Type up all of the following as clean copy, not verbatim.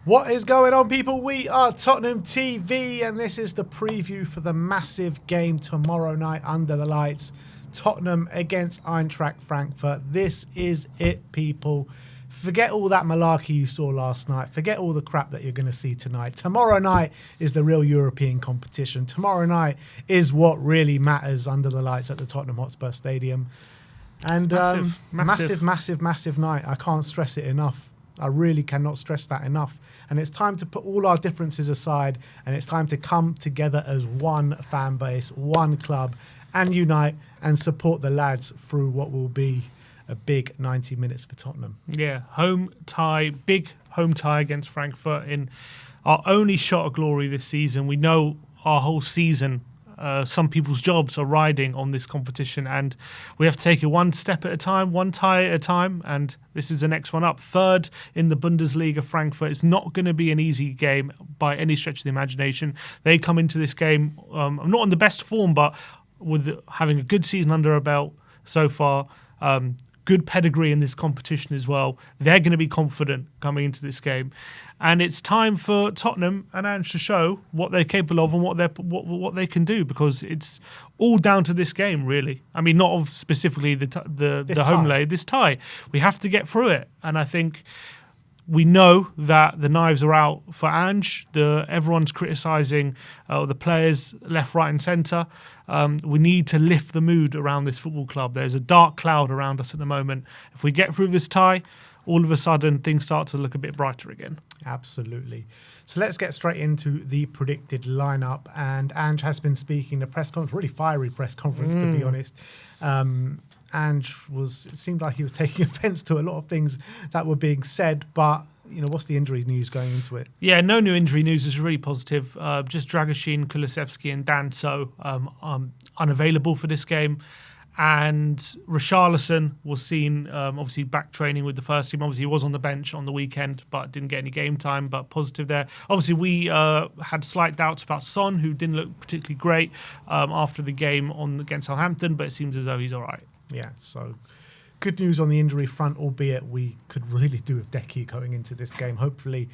What is going on, people? We are Tottenham TV, and this is the preview for the massive game tomorrow night under the lights. Tottenham against Eintracht Frankfurt. This is it, people. Forget all that malarkey you saw last night. Forget all the crap that you're going to see tonight. Tomorrow night is the real European competition. Tomorrow night is what really matters under the lights at the Tottenham Hotspur Stadium. And massive night. I can't stress it enough. I really cannot stress that enough. And it's time to put all our differences aside, and it's time to come together as one fan base, one club, and unite and support the lads through what will be a big 90 minutes for Tottenham. Yeah, big home tie against Frankfurt in our only shot of glory this season. We know our whole season, some people's jobs are riding on this competition, and we have to take it one step at a time, one tie at a time, and this is the next one up. Third in the Bundesliga, Frankfurt. It's not going to be an easy game by any stretch of the imagination. They come into this game not on the best form, but with having a good season under a belt so far, good pedigree in this competition as well. They're going to be confident coming into this game. And it's time for Tottenham and Ange to show what they're capable of and what they can do, because it's all down to this game, really. I mean, not of specifically the home leg, this tie. We have to get through it. And I think we know that the knives are out for Ange. Everyone's criticising the players left, right and centre. We need to lift the mood around this football club. There's a dark cloud around us at the moment. If we get through this tie, all of a sudden things start to look a bit brighter again. Absolutely. So let's get straight into the predicted lineup. And Ange has been speaking a press conference, really fiery press conference, to be honest. Ange it seemed like he was taking offence to a lot of things that were being said, but what's the injury news going into it? Yeah, no new injury news is really positive. Just Dragoshin, Kulusevski and Danso unavailable for this game. And Richarlison was seen obviously back training with the first team. Obviously he was on the bench on the weekend but didn't get any game time, but positive there. Obviously we had slight doubts about Son, who didn't look particularly great after the game against Southampton, but it seems as though he's all right. Yeah, so good news on the injury front, albeit we could really do with Decky going into this game. Hopefully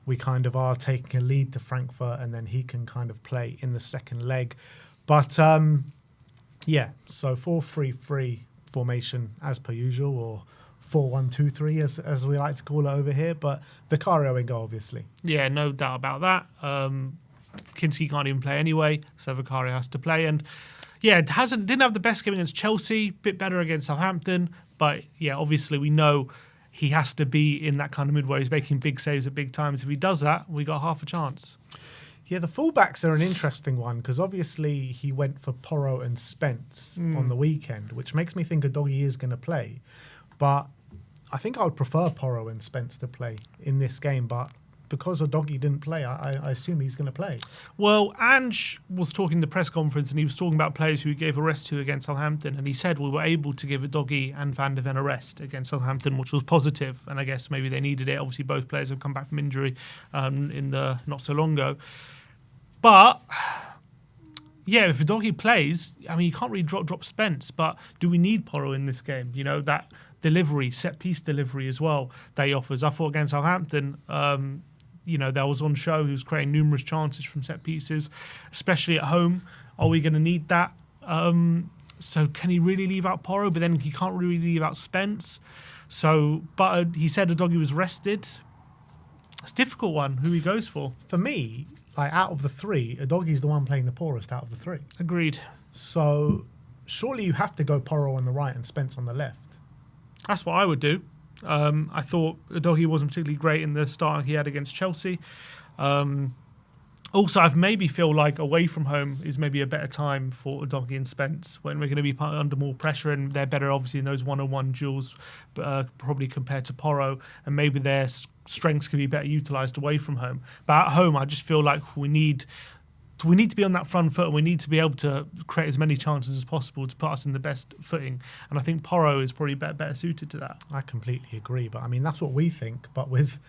we kind of are taking a lead to Frankfurt and then he can kind of play in the second leg. But yeah, so 4-3-3 formation as per usual, or 4-1-2-3 as we like to call it over here, but Vicario in goal, obviously. Yeah, no doubt about that. Kinski can't even play anyway, so Vicario has to play. And yeah, didn't have the best game against Chelsea, bit better against Southampton, but yeah, obviously we know he has to be in that kind of mood where he's making big saves at big times. If he does that, we got half a chance. Yeah, the fullbacks are an interesting one, because obviously he went for Porro and Spence on the weekend, which makes me think Udogie is going to play. But I think I would prefer Porro and Spence to play in this game, but because Udogie didn't play, I assume he's going to play. Well, Ange was talking in the press conference, and he was talking about players who he gave a rest to against Southampton, and he said we were able to give Udogie and Van de Ven a rest against Southampton, which was positive, and I guess maybe they needed it. Obviously, both players have come back from injury in the not so long ago. But yeah, if Udogie plays, I mean, you can't really drop Spence, but do we need Porro in this game? That delivery, set-piece delivery as well that he offers. I thought against Southampton, that was on show. He was creating numerous chances from set pieces, especially at home. Are we going to need that? So can he really leave out Porro? But then he can't really leave out Spence. So, but he said Udogie was rested. It's a difficult one, who he goes for. For me, out of the three, Udogie's the one playing the poorest out of the three. Agreed. So surely you have to go Porro on the right and Spence on the left. That's what I would do. I thought Udogie wasn't particularly great in the start he had against Chelsea. Also, I maybe feel like away from home is maybe a better time for Udogie and Spence when we're going to be under more pressure, and they're better obviously in those one-on-one duels, probably compared to Porro, and maybe their strengths can be better utilised away from home. But at home, I just feel like we need to be on that front foot, and we need to be able to create as many chances as possible to put us in the best footing. And I think Porro is probably better suited to that. I completely agree, but I mean, that's what we think. But with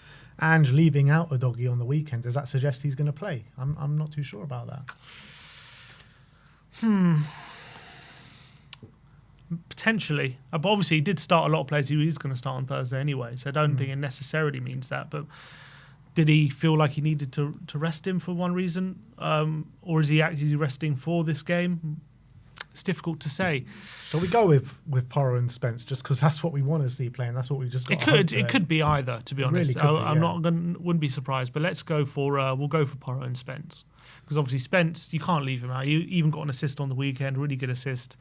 Ange leaving out Udogie on the weekend, does that suggest he's going to play? I'm not too sure about that. Potentially. But obviously he did start a lot of players who he's going to start on Thursday anyway, so I don't think it necessarily means that. But Did he feel like he needed to rest him for one reason? Or is he actually resting for this game? It's difficult to say. Shall we go with Porro and Spence just because that's what we want to see playing? That's what we just got. It could be either, to be honest. Wouldn't be surprised. But let's go for we'll go for Porro and Spence, because obviously Spence, you can't leave him out. You even got an assist on the weekend, really good assist.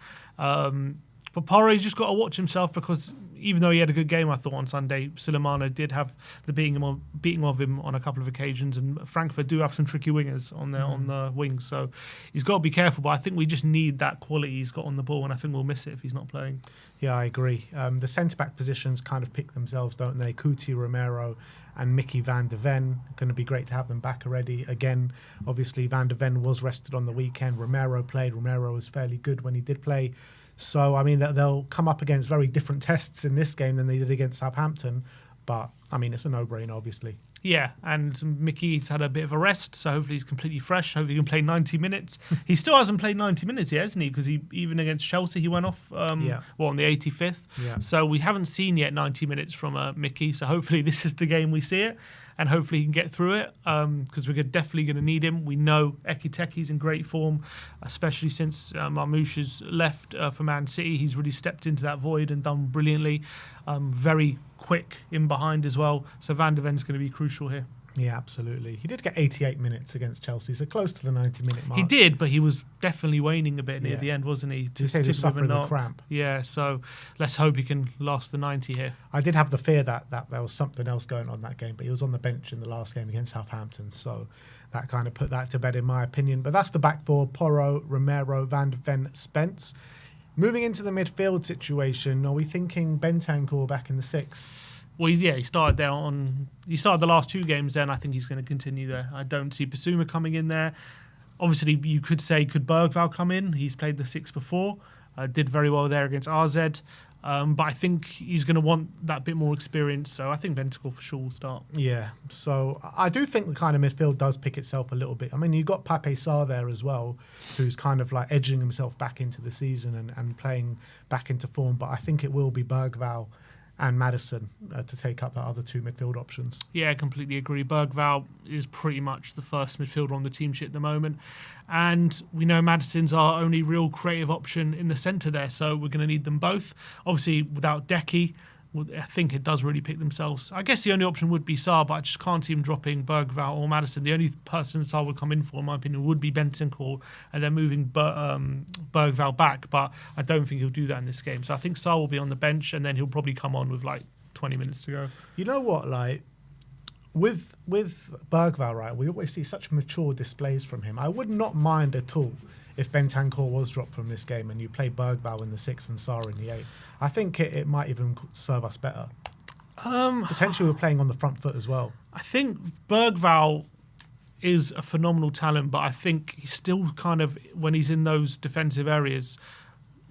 But Porro, he's just got to watch himself, because even though he had a good game, I thought, on Sunday, Silimano did have the beating of him on a couple of occasions, and Frankfurt do have some tricky wingers on the wings, so he's got to be careful. But I think we just need that quality he's got on the ball, and I think we'll miss it if he's not playing. Yeah, I agree. The centre-back positions kind of pick themselves, don't they? Kuti, Romero and Mickey van der Ven. Going to be great to have them back already. Again, obviously, van der Ven was rested on the weekend. Romero played. Romero was fairly good when he did play. So, I mean, they'll come up against very different tests in this game than they did against Southampton. But, I mean, it's a no-brainer, obviously. Yeah, and Mickey's had a bit of a rest, so hopefully he's completely fresh. Hopefully he can play 90 minutes. He still hasn't played 90 minutes yet, hasn't he? Because even against Chelsea, he went off on the 85th. Yeah. So we haven't seen yet 90 minutes from Mickey. So hopefully this is the game we see it, and hopefully he can get through it, because we're definitely going to need him. We know Ekiteke's in great form, especially since Marmoush has left for Man City. He's really stepped into that void and done brilliantly. Very quick in behind as well. So Van der Ven's going to be crucial here. Yeah, absolutely. He did get 88 minutes against Chelsea, so close to the 90-minute mark. He did, but he was definitely waning a bit near the end, wasn't he? He said he was suffering a cramp. Yeah, so let's hope he can last the 90 here. I did have the fear that there was something else going on that game, but he was on the bench in the last game against Southampton, so that kind of put that to bed in my opinion. But that's the back four: Porro, Romero, Van der Ven, Spence. Moving into the midfield situation, are we thinking Bentancur back in the six? Well, yeah, he started the last two games there, and I think he's going to continue there. I don't see Basuma coming in there. Obviously, you could say, could Bergvall come in? He's played the six before, did very well there against RZ. But I think he's going to want that bit more experience, so I think Bentancur for sure will start. Yeah, so I do think the kind of midfield does pick itself a little bit. I mean, you've got Pape Sarr there as well, who's kind of like edging himself back into the season and playing back into form, but I think it will be Bergvall and Maddison to take up the other two midfield options. Yeah, I completely agree. Bergvall is pretty much the first midfielder on the team sheet at the moment. And we know Maddison's our only real creative option in the centre there, so we're going to need them both. Obviously, without Decky, I think it does really pick themselves. I guess the only option would be Sarr, but I just can't see him dropping Bergvall or Maddison. The only person Sarr would come in for, in my opinion, would be Bentancur, and then moving Bergvall back. But I don't think he'll do that in this game. So I think Sarr will be on the bench, and then he'll probably come on with like 20 minutes to go. You know what, like with Bergvall, right? We always see such mature displays from him. I would not mind at all if Bentancur was dropped from this game and you play Bergvall in the 6 and Sarr in the 8. I think it might even serve us better. Potentially we're playing on the front foot as well. I think Bergvall is a phenomenal talent, but I think he's still kind of, when he's in those defensive areas,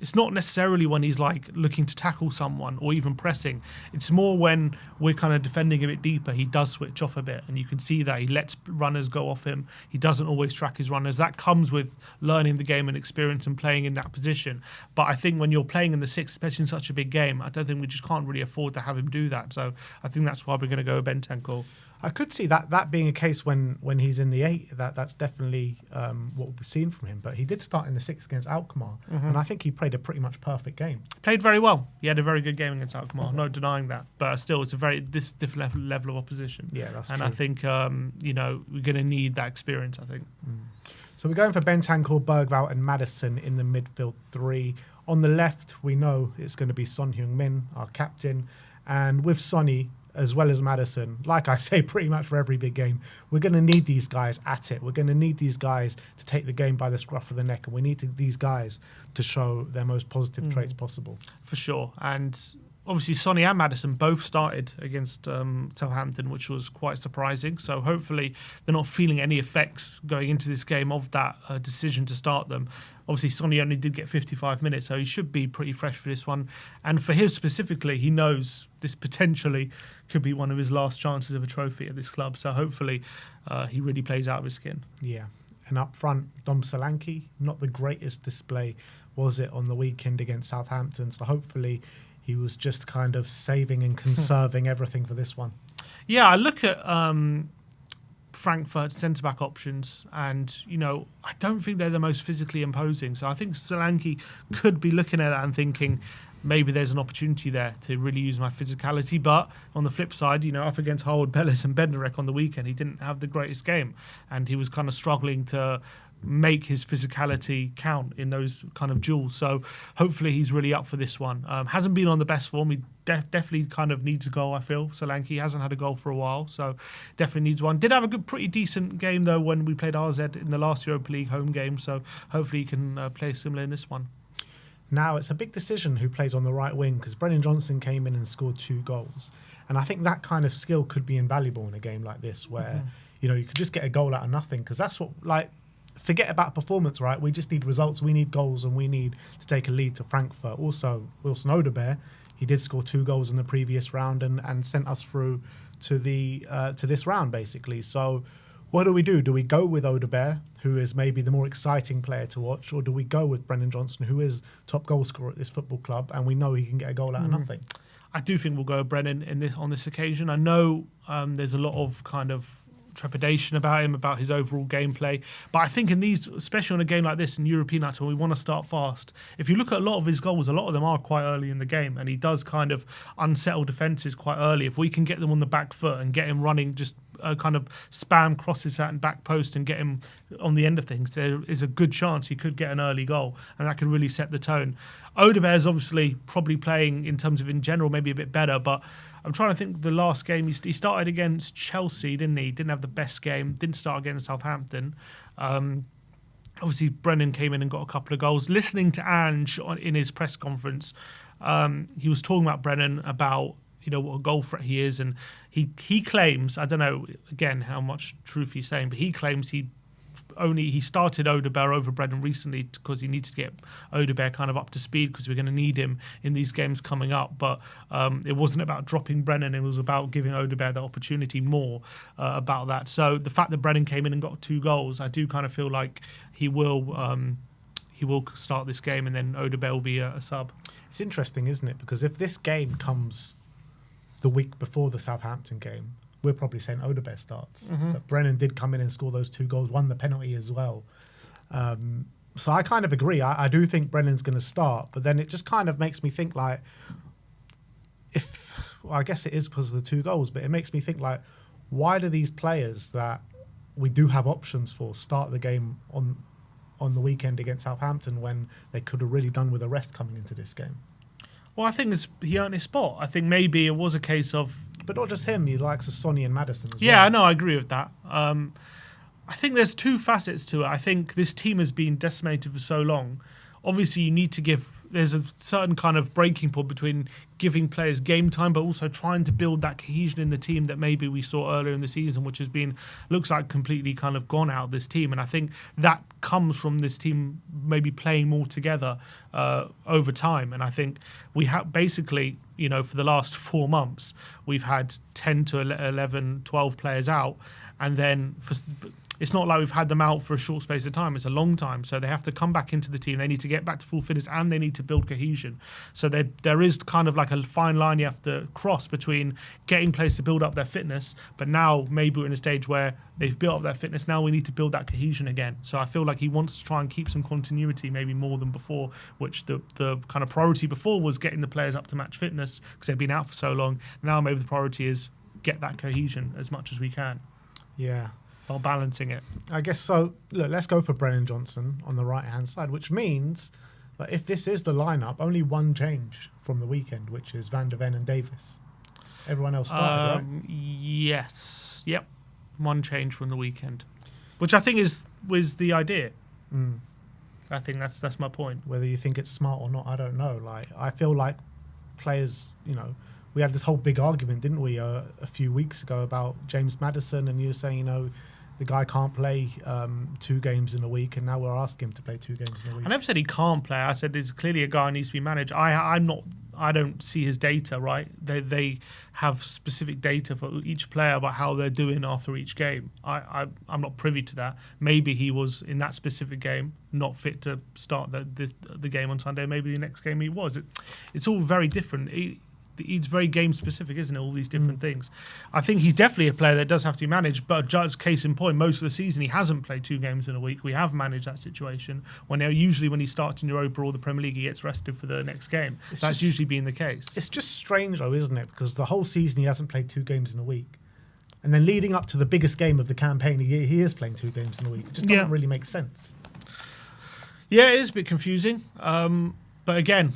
it's not necessarily when he's like looking to tackle someone or even pressing. It's more when we're kind of defending a bit deeper, he does switch off a bit, and you can see that he lets runners go off him. He doesn't always track his runners. That comes with learning the game and experience and playing in that position. But I think when you're playing in the 6, especially in such a big game, I don't think we just can't really afford to have him do that. So I think that's why we're going to go Bentancur. I could see that being a case when he's in the 8. That's definitely what we've seen from him. But he did start in the 6 against Alkmaar, and I think he played a pretty much perfect game. Played very well. He had a very good game against Alkmaar, no denying that. But still, it's a very different level of opposition. Yeah, that's true. And I think we're going to need that experience, I think. So we're going for Bentancur, Bergvall and Maddison in the midfield 3. On the left, we know it's going to be Son Heung-min, our captain. And with Sonny, as well as Maddison, like I say pretty much for every big game, we're going to need these guys at it. We're going to need these guys to take the game by the scruff of the neck, and we need these guys to show their most positive traits possible. For sure. And obviously Sonny and Maddison both started against Southampton, which was quite surprising. So hopefully they're not feeling any effects going into this game of that decision to start them. Obviously, Sonny only did get 55 minutes, so he should be pretty fresh for this one. And for him specifically, he knows this potentially could be one of his last chances of a trophy at this club. So hopefully he really plays out of his skin. Yeah. And up front, Dom Solanke, not the greatest display, was it, on the weekend against Southampton. So hopefully he was just kind of saving and conserving everything for this one. Yeah, I look at Frankfurt centre-back options, and I don't think they're the most physically imposing. So I think Solanke could be looking at that and thinking maybe there's an opportunity there to really use my physicality. But on the flip side, up against Harwood Bellis and Bednarek on the weekend, he didn't have the greatest game, and he was kind of struggling to make his physicality count in those kind of duels. So hopefully he's really up for this one. Hasn't been on the best form. He definitely kind of needs a goal, I feel. Solanke hasn't had a goal for a while, so definitely needs one. Did have a pretty decent game, though, when we played RZ in the last Europa League home game, so hopefully he can play similar in this one. Now, it's a big decision who plays on the right wing, because Brennan Johnson came in and scored 2 goals. And I think that kind of skill could be invaluable in a game like this, where, you could just get a goal out of nothing, because that's what, forget about performance, right? We just need results. We need goals, and we need to take a lead to Frankfurt. Also, Wilson Odebear, he did score 2 goals in the previous round and sent us through to this round, basically. So what do we do? Do we go with Odebear, who is maybe the more exciting player to watch, or do we go with Brennan Johnson, who is top goal scorer at this football club, and we know he can get a goal out of nothing? I do think we'll go with Brennan on this occasion. I know there's a lot of kind of trepidation about him, about his overall gameplay. But I think in these, especially on a game like this in European nights when we want to start fast, if you look at a lot of his goals, a lot of them are quite early in the game, and he does kind of unsettle defences quite early. If we can get them on the back foot and get him running, just kind of spam crosses at and back post and get him on the end of things, there is a good chance he could get an early goal, and that could really set the tone. Odebear's obviously probably playing, in terms of in general, maybe a bit better, but I'm trying to think the last game he started against Chelsea, didn't he? Didn't have the best game. Didn't start against Southampton. Obviously, Brennan came in and got a couple of goals. Listening to Ange in his press conference, he was talking about Brennan, about what a goal threat he is, and he claims, I don't know again how much truth he's saying, but he claims he started Odebear over Brennan recently because he needs to get Odebear kind of up to speed, because we're going to need him in these games coming up. But it wasn't about dropping Brennan, it was about giving Odebear the opportunity more about that. So the fact that Brennan came in and got 2 goals, I do kind of feel like he will start this game, and then Odebear will be a sub. It's interesting, isn't it? Because if this game comes the week before the Southampton game, we're probably saying Odebear starts. But Brennan did come in and score those 2 goals, won the penalty as well. So I kind of agree. I do think Brennan's going to start, but then it just kind of makes me think I guess it is because of the 2 goals, but it makes me think why do these players that we do have options for start the game on the weekend against Southampton when they could have really done with a rest coming into this game? Well, I think he earned his spot. I think maybe it was a case of... But not just him, he likes Sonny and Maddison as well. Yeah, I know, I agree with that. I think there's 2 facets to it. I think this team has been decimated for so long. Obviously, you need to give... There's a certain kind of breaking point between giving players game time, but also trying to build that cohesion in the team that maybe we saw earlier in the season, which looks like completely kind of gone out of this team. And I think that comes from this team maybe playing more together over time. And I think we have basically, for the last 4 months, we've had 10 to 11, 12 players out. And then it's not like we've had them out for a short space of time. It's a long time. So they have to come back into the team. They need to get back to full fitness, and they need to build cohesion. So there is kind of like a fine line you have to cross between getting players to build up their fitness, but now maybe we're in a stage where they've built up their fitness. Now we need to build that cohesion again. So I feel like he wants to try and keep some continuity, maybe more than before, which the kind of priority before was getting the players up to match fitness because they've been out for so long. Now maybe the priority is get that cohesion as much as we can. Yeah. While balancing it. I guess so. Look, let's go for Brennan Johnson on the right-hand side, which means that if this is the lineup, only 1 change from the weekend, which is Van der Ven and Davis. Everyone else started, right? Yes. Yep. 1 change from the weekend, which I think was the idea. I think that's my point. Whether you think it's smart or not, I don't know. I feel like players, we had this whole big argument, didn't we, a few weeks ago about James Maddison, and you were saying, the guy can't play 2 games in a week, and now we're asking him to play 2 games in a week. I never said he can't play. I said there's clearly a guy who needs to be managed. I don't see his data, right? They have specific data for each player about how they're doing after each game. I'm not privy to that. Maybe he was in that specific game not fit to start the game on Sunday. Maybe the next game he was. It's all very different. it's very game specific, isn't it? All these different things. I think he's definitely a player that does have to be managed. But just case in point, most of the season he hasn't played 2 games in a week. We have managed that situation usually when he starts in Europa or the Premier League, he gets rested for the next game. That's usually been the case. It's just strange though, isn't it? Because the whole season he hasn't played 2 games in a week. And then leading up to the biggest game of the campaign, he is playing 2 games in a week. It just doesn't really make sense. Yeah, it is a bit confusing. But again,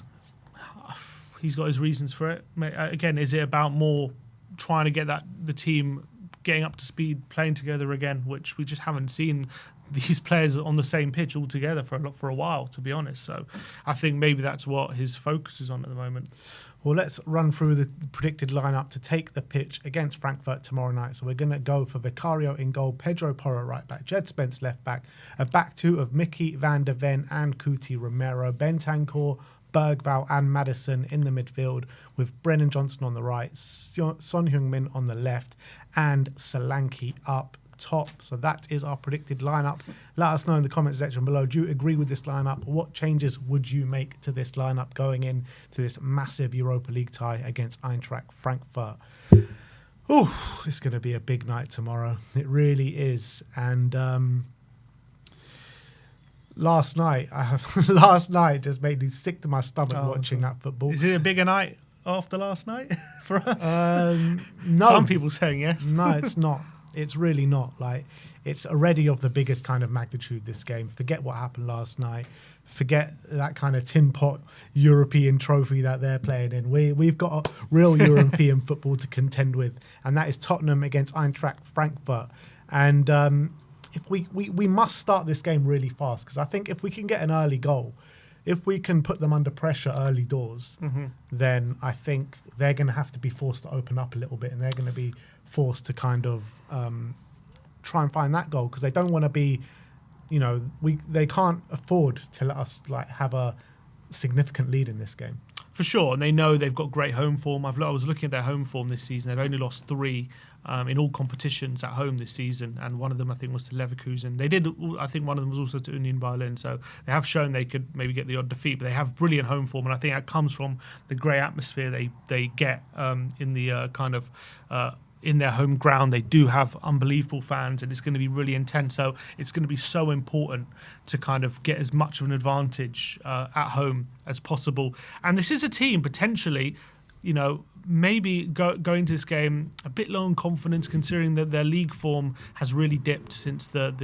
he's got his reasons for it. Again, is it about more trying to get the team getting up to speed, playing together again, which we just haven't seen these players on the same pitch all together for a while, to be honest. So I think maybe that's what his focus is on at the moment. Well, let's run through the predicted lineup to take the pitch against Frankfurt tomorrow night. So we're going to go for Vicario in goal, Pedro Porro right back, Jed Spence left back, a back 2 of Mickey van der Ven and Kuti Romero, Bentancur, Bergvall and Madison in the midfield, with Brennan Johnson on the right, Son Heung-min on the left, and Solanke up top. So that is our predicted lineup. Let us know in the comment section below. Do you agree with this lineup? What changes would you make to this lineup going in to this massive Europa League tie against Eintracht Frankfurt? Oh, it's going to be a big night tomorrow. It really is. And last night just made me sick to my stomach watching that football. Is it a bigger night after last night for us? No. Some people saying yes. No, it's not. It's really not. Like, it's already of the biggest kind of magnitude, this game. Forget what happened last night. Forget that kind of tin pot European trophy that they're playing in. We've got a real European football to contend with, and that is Tottenham against Eintracht Frankfurt. And if we must start this game really fast, because I think if we can get an early goal, if we can put them under pressure early doors, then I think they're going to have to be forced to open up a little bit, and they're going to be forced to kind of try and find that goal, because they don't want to be, they can't afford to let us have a significant lead in this game. For sure, and they know they've got great home form. I was looking at their home form this season. They've only lost 3 in all competitions at home this season, and one of them I think was to Leverkusen. I think one of them was also to Union Berlin. So they have shown they could maybe get the odd defeat, but they have brilliant home form, and I think that comes from the great atmosphere they get in the in their home ground. They do have unbelievable fans, and it's going to be really intense. So it's going to be so important to kind of get as much of an advantage at home as possible. And this is a team potentially, maybe going to this game a bit low on confidence, considering that their league form has really dipped since the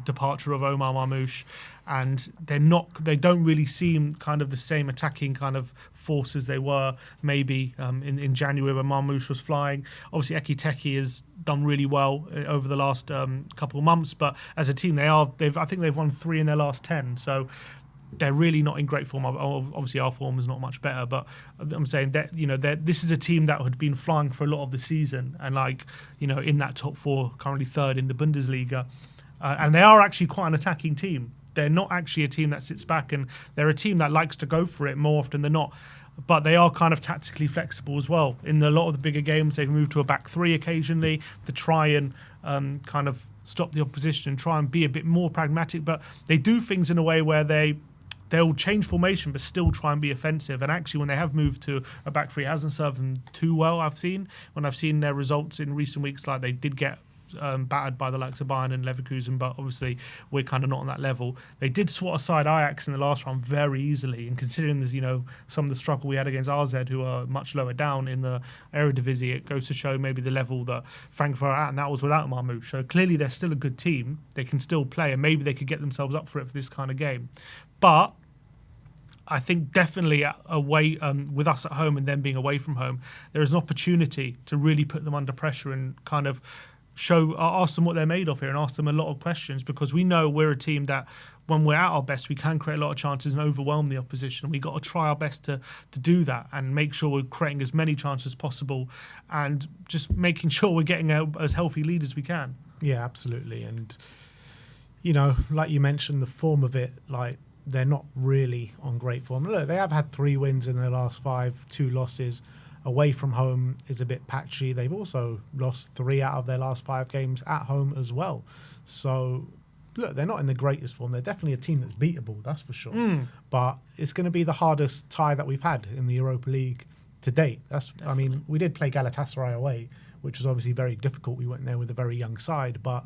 departure of Omar Marmoush, and they don't really seem kind of the same attacking kind of force as they were maybe in January when Marmoush was flying. Obviously Ekiteke has done really well over the last couple of months, but as a team I think they've won 3 in their last 10, so they're really not in great form. Obviously our form is not much better, but I'm saying that this is a team that had been flying for a lot of the season, and in that top 4, currently 3rd in the Bundesliga, and they are actually quite an attacking team. They're not actually a team that sits back, and they're a team that likes to go for it more often than not. But they are kind of tactically flexible as well. In a lot of the bigger games, they've moved to a back 3 occasionally to try and kind of stop the opposition and try and be a bit more pragmatic. But they do things in a way where they'll change formation but still try and be offensive. And actually, when they have moved to a back 3, it hasn't served them too well, when I've seen their results in recent weeks. They did get battered by the likes of Bayern and Leverkusen, but obviously we're kind of not on that level. They did swat aside Ajax in the last round very easily, and considering there's some of the struggle we had against RZ, who are much lower down in the Eredivisie, it goes to show maybe the level that Frankfurt are at, and that was without Marmoush. So clearly they're still a good team. They can still play, and maybe they could get themselves up for this kind of game. But I think definitely away with us at home and them being away from home, there is an opportunity to really put them under pressure and kind of ask them what they're made of here, and ask them a lot of questions, because we know we're a team that when we're at our best we can create a lot of chances and overwhelm the opposition. We've got to try our best to do that and make sure we're creating as many chances as possible, and just making sure we're getting as healthy lead as we can. Yeah, absolutely. And like you mentioned, the form of it, they're not really on great form. Look, they have had 3 wins in their last 5, 2 losses. Away from home is a bit patchy. They've also lost 3 out of their last 5 games at home as well. So, look, they're not in the greatest form. They're definitely a team that's beatable, that's for sure. But it's going to be the hardest tie that we've had in the Europa League to date. I mean, we did play Galatasaray away, which was obviously very difficult. We went there with a very young side, but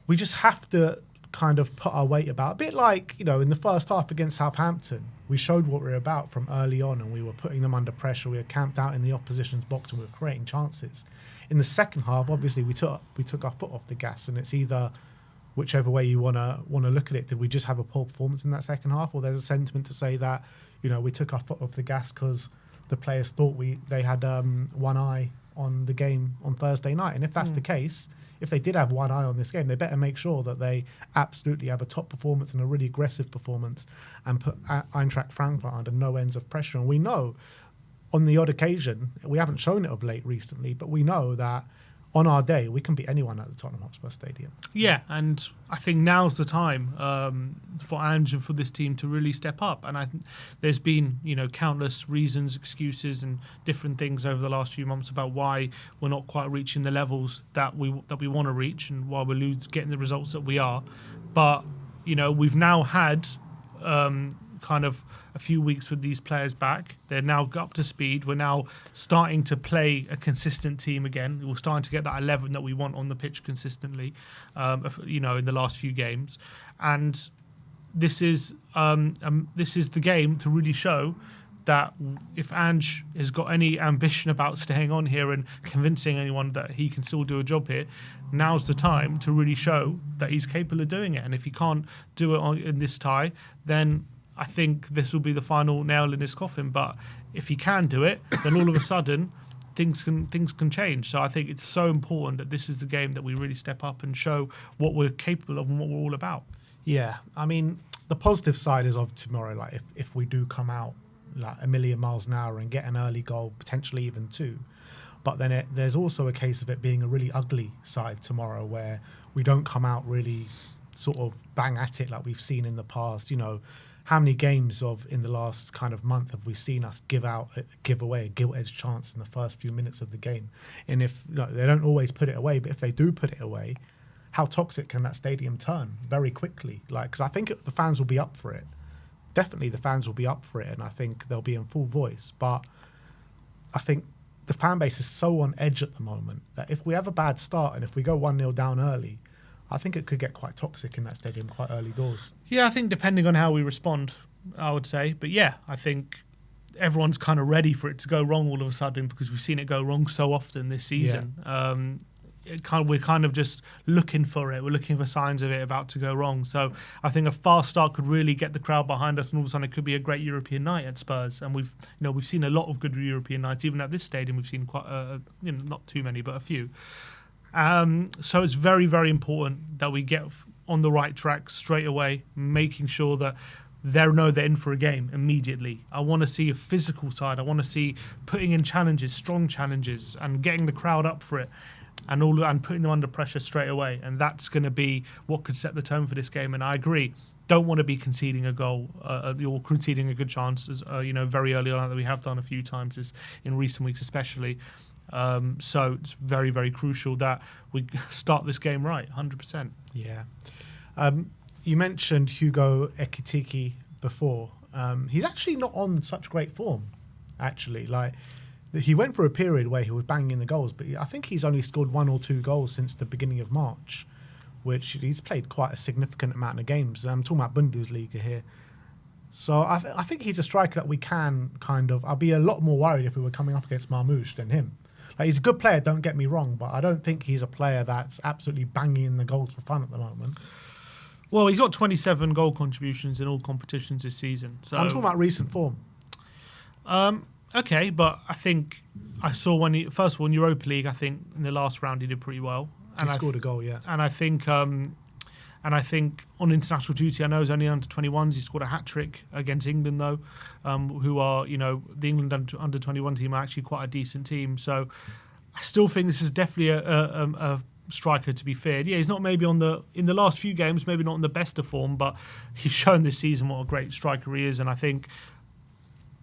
we just have to kind of put our weight about. A bit like, in the first half against Southampton, we showed what we were about from early on, and we were putting them under pressure. We were camped out in the opposition's box and we were creating chances. In the second half, obviously, we took our foot off the gas, and it's either whichever way you want to look at it. Did we just have a poor performance in that second half, or there's a sentiment to say that we took our foot off the gas because the players thought they had one eye on the game on Thursday night? And if that's the case, if they did have one eye on this game, they better make sure that they absolutely have a top performance and a really aggressive performance and put Eintracht Frankfurt under no ends of pressure. And we know on the odd occasion, we haven't shown it of late recently, but we know that on our day, we can beat anyone at the Tottenham Hotspur Stadium. Yeah, and I think now's the time for Ange and for this team to really step up. And there's been, countless reasons, excuses, and different things over the last few months about why we're not quite reaching the levels that we want to reach, and why we're getting the results that we are. But we've now had kind of a few weeks with these players back. They're now up to speed. We're now starting to play a consistent team again. We're starting to get that 11 that we want on the pitch consistently, in the last few games. And this is the game to really show that if Ange has got any ambition about staying on here and convincing anyone that he can still do a job here, now's the time to really show that he's capable of doing it. And if he can't do it in this tie, then I think this will be the final nail in his coffin. But if he can do it, then all of a sudden things can change. So I think it's so important that this is the game that we really step up and show what we're capable of and what we're all about. Yeah, I mean, the positive side is of tomorrow. Like if we do come out like a million miles an hour and get an early goal, potentially even two. But then there's also a case of it being a really ugly side tomorrow, where we don't come out really sort of bang at it like we've seen in the past. How many games in the last kind of month have we seen us give away a gilt-edged chance in the first few minutes of the game? And if they don't always put it away, but if they do put it away, how toxic can that stadium turn very quickly? Because I think the fans will be up for it. Definitely the fans will be up for it, and I think they'll be in full voice. But I think the fan base is so on edge at the moment that if we have a bad start and if we go 1-0 down early, I think it could get quite toxic in that stadium quite early doors. Yeah, I think depending on how we respond, I would say. But yeah, I think everyone's kind of ready for it to go wrong all of a sudden, because we've seen it go wrong so often this season. Yeah. We're kind of just looking for it. We're looking for signs of it about to go wrong. So I think a fast start could really get the crowd behind us, and all of a sudden it could be a great European night at Spurs. And we've seen a lot of good European nights. Even at this stadium, we've seen quite not too many, but a few. So it's very, very important that we get on the right track straight away, making sure that they're in for a game immediately. I want to see a physical side. I want to see putting in challenges, strong challenges, and getting the crowd up for it, and putting them under pressure straight away. And that's going to be what could set the tone for this game. And I agree, don't want to be conceding a goal or conceding a good chance, very early on, that we have done a few times in recent weeks especially. So it's very, very crucial that we start this game right, 100%. Yeah. You mentioned Hugo Ekitike before. He's actually not on such great form, actually. He went for a period where he was banging in the goals, but I think he's only scored 1 or 2 goals since the beginning of March, which he's played quite a significant amount of games. I'm talking about Bundesliga here. So I think he's a striker that we can I'll be a lot more worried if we were coming up against Marmoush than him. He's a good player, don't get me wrong, but I don't think he's a player that's absolutely banging in the goals for fun at the moment. Well, he's got 27 goal contributions in all competitions this season. So I'm talking about recent form. Okay, but I think I saw first of all in Europa League, I think in the last round he did pretty well. And he scored a goal, yeah. And I think on international duty, I know it's only under 21s. He scored a hat-trick against England, though, who are, the England under 21 team are actually quite a decent team. So I still think this is definitely a striker to be feared. Yeah, he's not maybe in the last few games, maybe not in the best of form, but he's shown this season what a great striker he is. And I think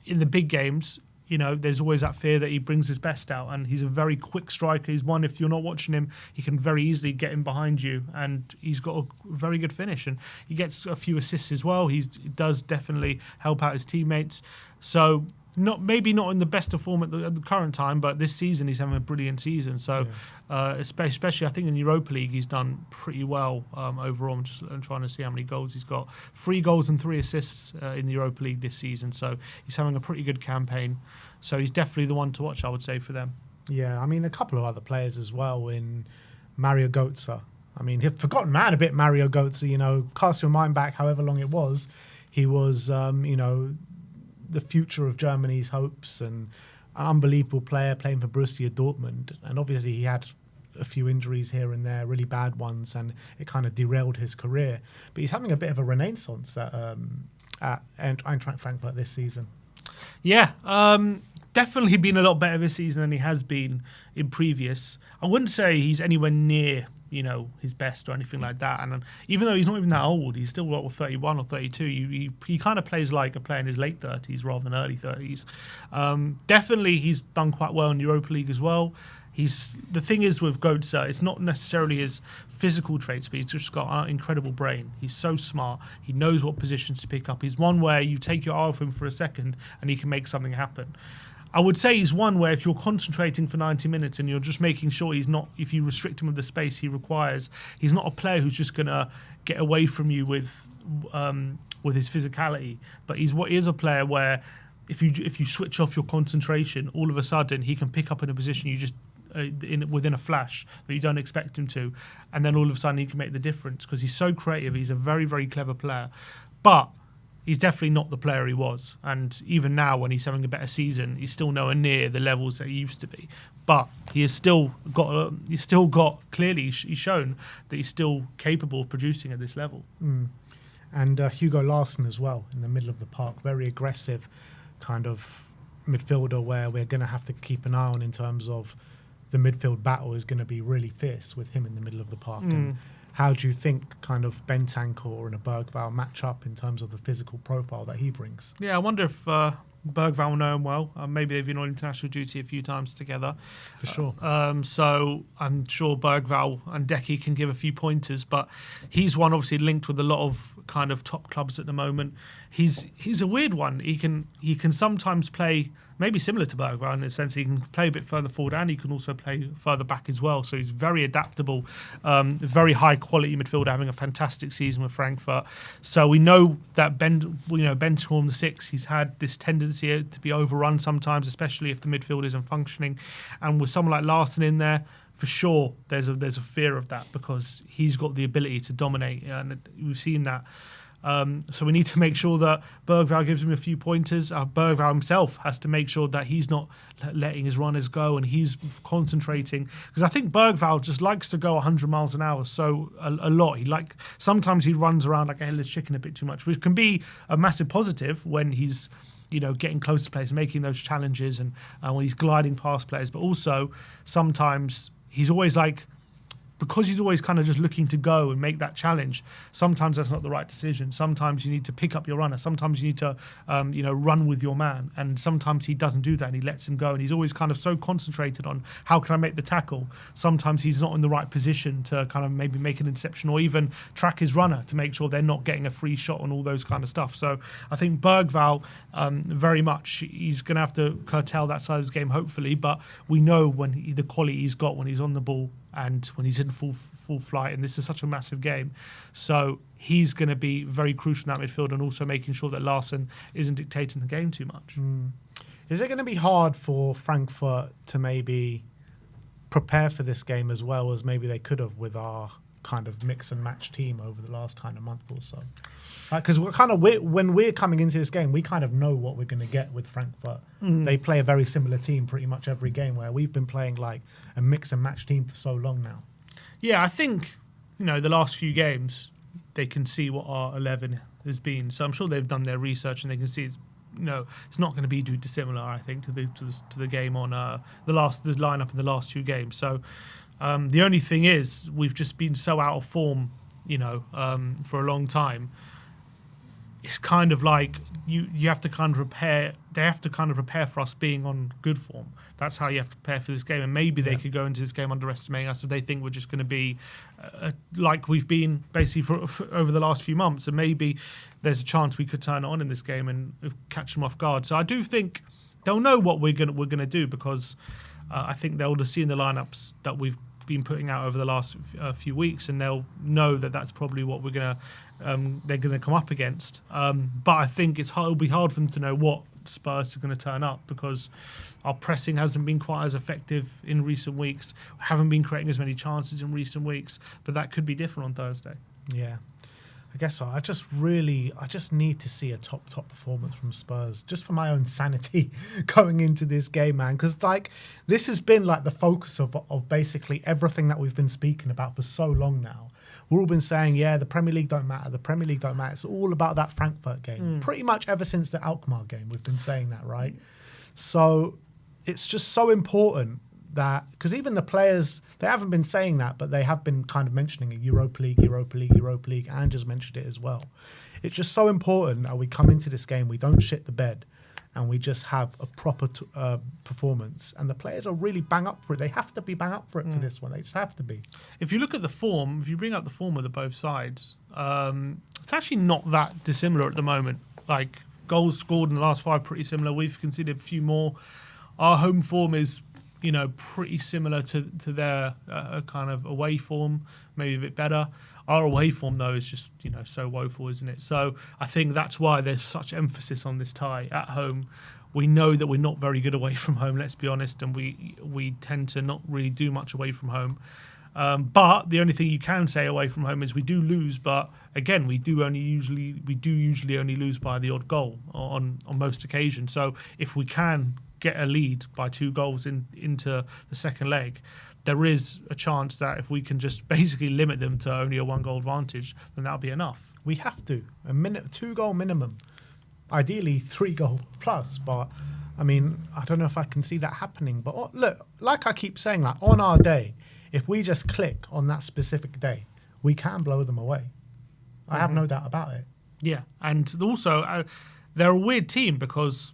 in the big games, there's always that fear that he brings his best out, and he's a very quick striker. He's one, if you're not watching him, he can very easily get in behind you, and he's got a very good finish, and he gets a few assists as well. He does definitely help out his teammates. So, maybe not in the best of form at the current time, but this season he's having a brilliant season. So, especially I think in the Europa League he's done pretty well overall. I'm trying to see how many goals he's got. 3 goals and 3 assists in the Europa League this season. So he's having a pretty good campaign. So he's definitely the one to watch, I would say, for them. Yeah, I mean, a couple of other players as well in Mario Götze. I mean, he'd forgotten man a bit, Mario Götze, you know, cast your mind back however long it was. He was, you know, the future of Germany's hopes and an unbelievable player playing for Borussia Dortmund. And obviously he had a few injuries here and there, really bad ones, and it kind of derailed his career. But he's having a bit of a renaissance at Eintracht Frankfurt this season. Yeah, definitely been a lot better this season than he has been in previous. I wouldn't say he's anywhere near, you know, his best or anything like that. And even though he's not even that old, he's still 31 or 32. He kind of plays like a player in his late 30s rather than early 30s. Definitely, he's done quite well in the Europa League as well. The thing is with Götze, it's not necessarily his physical traits, but he's just got an incredible brain. He's so smart. He knows what positions to pick up. He's one where you take your eye off him for a second and he can make something happen. I would say he's one where if you're concentrating for 90 minutes and you're just making sure he's not, if you restrict him with the space he requires, he's not a player who's just going to get away from you with his physicality. But he is a player where if you switch off your concentration, all of a sudden he can pick up in a position you just within a flash that you don't expect him to, and then all of a sudden he can make the difference because he's so creative. He's a very, very clever player, but he's definitely not the player he was. And even now, when he's having a better season, he's still nowhere near the levels that he used to be. But he has still got. Clearly, he's shown that he's still capable of producing at this level. And Hugo Larsson as well in the middle of the park, very aggressive kind of midfielder where we're going to have to keep an eye on in terms of the midfield battle is going to be really fierce with him in the middle of the park. And how do you think kind of Bentancur and a Bergvall match up in terms of the physical profile that he brings? Yeah, I wonder if Bergvall will know him well. Maybe they've been on international duty a few times together. For sure. So I'm sure Bergvall and Decky can give a few pointers, but he's one obviously linked with a lot of kind of top clubs at the moment. He's a weird one. He can sometimes play maybe similar to Bergvall in the sense he can play a bit further forward and he can also play further back as well. So he's very adaptable, very high quality midfielder, having a fantastic season with Frankfurt. So we know that Bentancur on the 6, he's had this tendency to be overrun sometimes, especially if the midfield isn't functioning. And with someone like Larsson in there, for sure, there's a fear of that because he's got the ability to dominate, and we've seen that. So we need to make sure that Bergvall gives him a few pointers. Bergvall himself has to make sure that he's not letting his runners go and he's concentrating. Because I think Bergvall just likes to go 100 miles an hour a lot. Sometimes he runs around like a headless chicken a bit too much, which can be a massive positive when he's getting close to players, making those challenges and when he's gliding past players. But also sometimes he's always because he's always kind of just looking to go and make that challenge, sometimes that's not the right decision. Sometimes you need to pick up your runner. Sometimes you need to, run with your man. And sometimes he doesn't do that and he lets him go. And he's always kind of so concentrated on how can I make the tackle. Sometimes he's not in the right position to kind of maybe make an interception or even track his runner to make sure they're not getting a free shot and all those kind of stuff. So I think Bergvall, very much, he's going to have to curtail that side of his game, hopefully. But we know the quality he's got when he's on the ball and when he's in full flight, and this is such a massive game. So he's going to be very crucial in that midfield and also making sure that Larsson isn't dictating the game too much. Is it going to be hard for Frankfurt to maybe prepare for this game as well as maybe they could have with our kind of mix and match team over the last kind of month or so? Because when we're coming into this game, we kind of know what we're going to get with Frankfurt. They play a very similar team pretty much every game, where we've been playing like a mix and match team for so long now. Yeah, I think the last few games they can see what our 11 has been. So I'm sure they've done their research and they can see it's not going to be too dissimilar. I think to the game on the lineup in the last 2 games. So the only thing is we've just been so out of form, for a long time. It's kind of like you have to kind of prepare. They have to kind of prepare for us being on good form. That's how you have to prepare for this game. And maybe they could go into this game underestimating us if they think we're just going to be like we've been basically for over the last few months. And maybe there's a chance we could turn it on in this game and catch them off guard. So I do think they'll know what we're gonna do, because I think they'll have seen the lineups that we've been putting out over the last few weeks, and they'll know that that's probably what they're gonna come up against. But I think it'll be hard for them to know what Spurs are going to turn up, because our pressing hasn't been quite as effective in recent weeks. We haven't been creating as many chances in recent weeks, but that could be different on Thursday. Yeah, I guess so. I just need to see a top performance from Spurs, just for my own sanity going into this game, man. Because like this has been like the focus of basically everything that we've been speaking about for so long now. We've all been saying, yeah, the Premier League don't matter. The Premier League don't matter. It's all about that Frankfurt game. Pretty much ever since the Alkmaar game, we've been saying that, right? So it's just so important that, because even the players, they haven't been saying that, but they have been kind of mentioning it. Europa League. And just mentioned it as well. It's just so important that we come into this game, we don't shit the bed, and we just have a proper performance. And the players are really bang up for it. They have to be bang up for it for this one. They just have to be. If you look at the form, if you bring up the form of the both sides, it's actually not that dissimilar at the moment. Like, goals scored in the last 5, pretty similar. We've conceded a few more. Our home form is, pretty similar to their kind of away form, maybe a bit better. Our away form, though, is just, so woeful, isn't it? So I think that's why there's such emphasis on this tie at home. We know that we're not very good away from home, let's be honest, and we tend to not really do much away from home. But the only thing you can say away from home is we do lose, but again, we do usually only lose by the odd goal on most occasions. So if we can get a lead by 2 goals into the second leg, there is a chance that if we can just basically limit them to only a 1-goal advantage, then that'll be enough. We have to. 2-goal minimum. Ideally 3-goal plus, but I mean, I don't know if I can see that happening. But look, like I keep saying, like on our day, if we just click on that specific day, we can blow them away. I have no doubt about it. Yeah, and also they're a weird team, because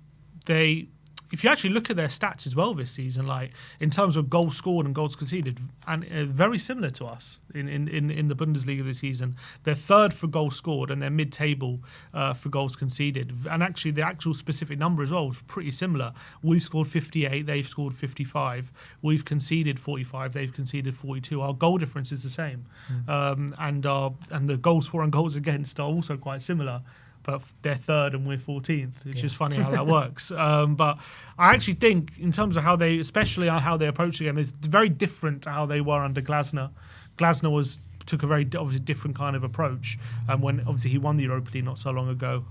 if you actually look at their stats as well this season, like in terms of goals scored and goals conceded, and very similar to us in the Bundesliga this season. They're third for goals scored, and they're mid-table for goals conceded. And actually, the actual specific number as well is pretty similar. We've scored 58, they've scored 55. We've conceded 45, they've conceded 42. Our goal difference is the same, and the goals for and goals against are also quite similar. But they're third and we're 14th. It's just funny how that works. But I actually think, in terms of especially how they approach the game, it's very different to how they were under Glasner. Glasner took a very obviously different kind of approach, when obviously he won the Europa League not so long ago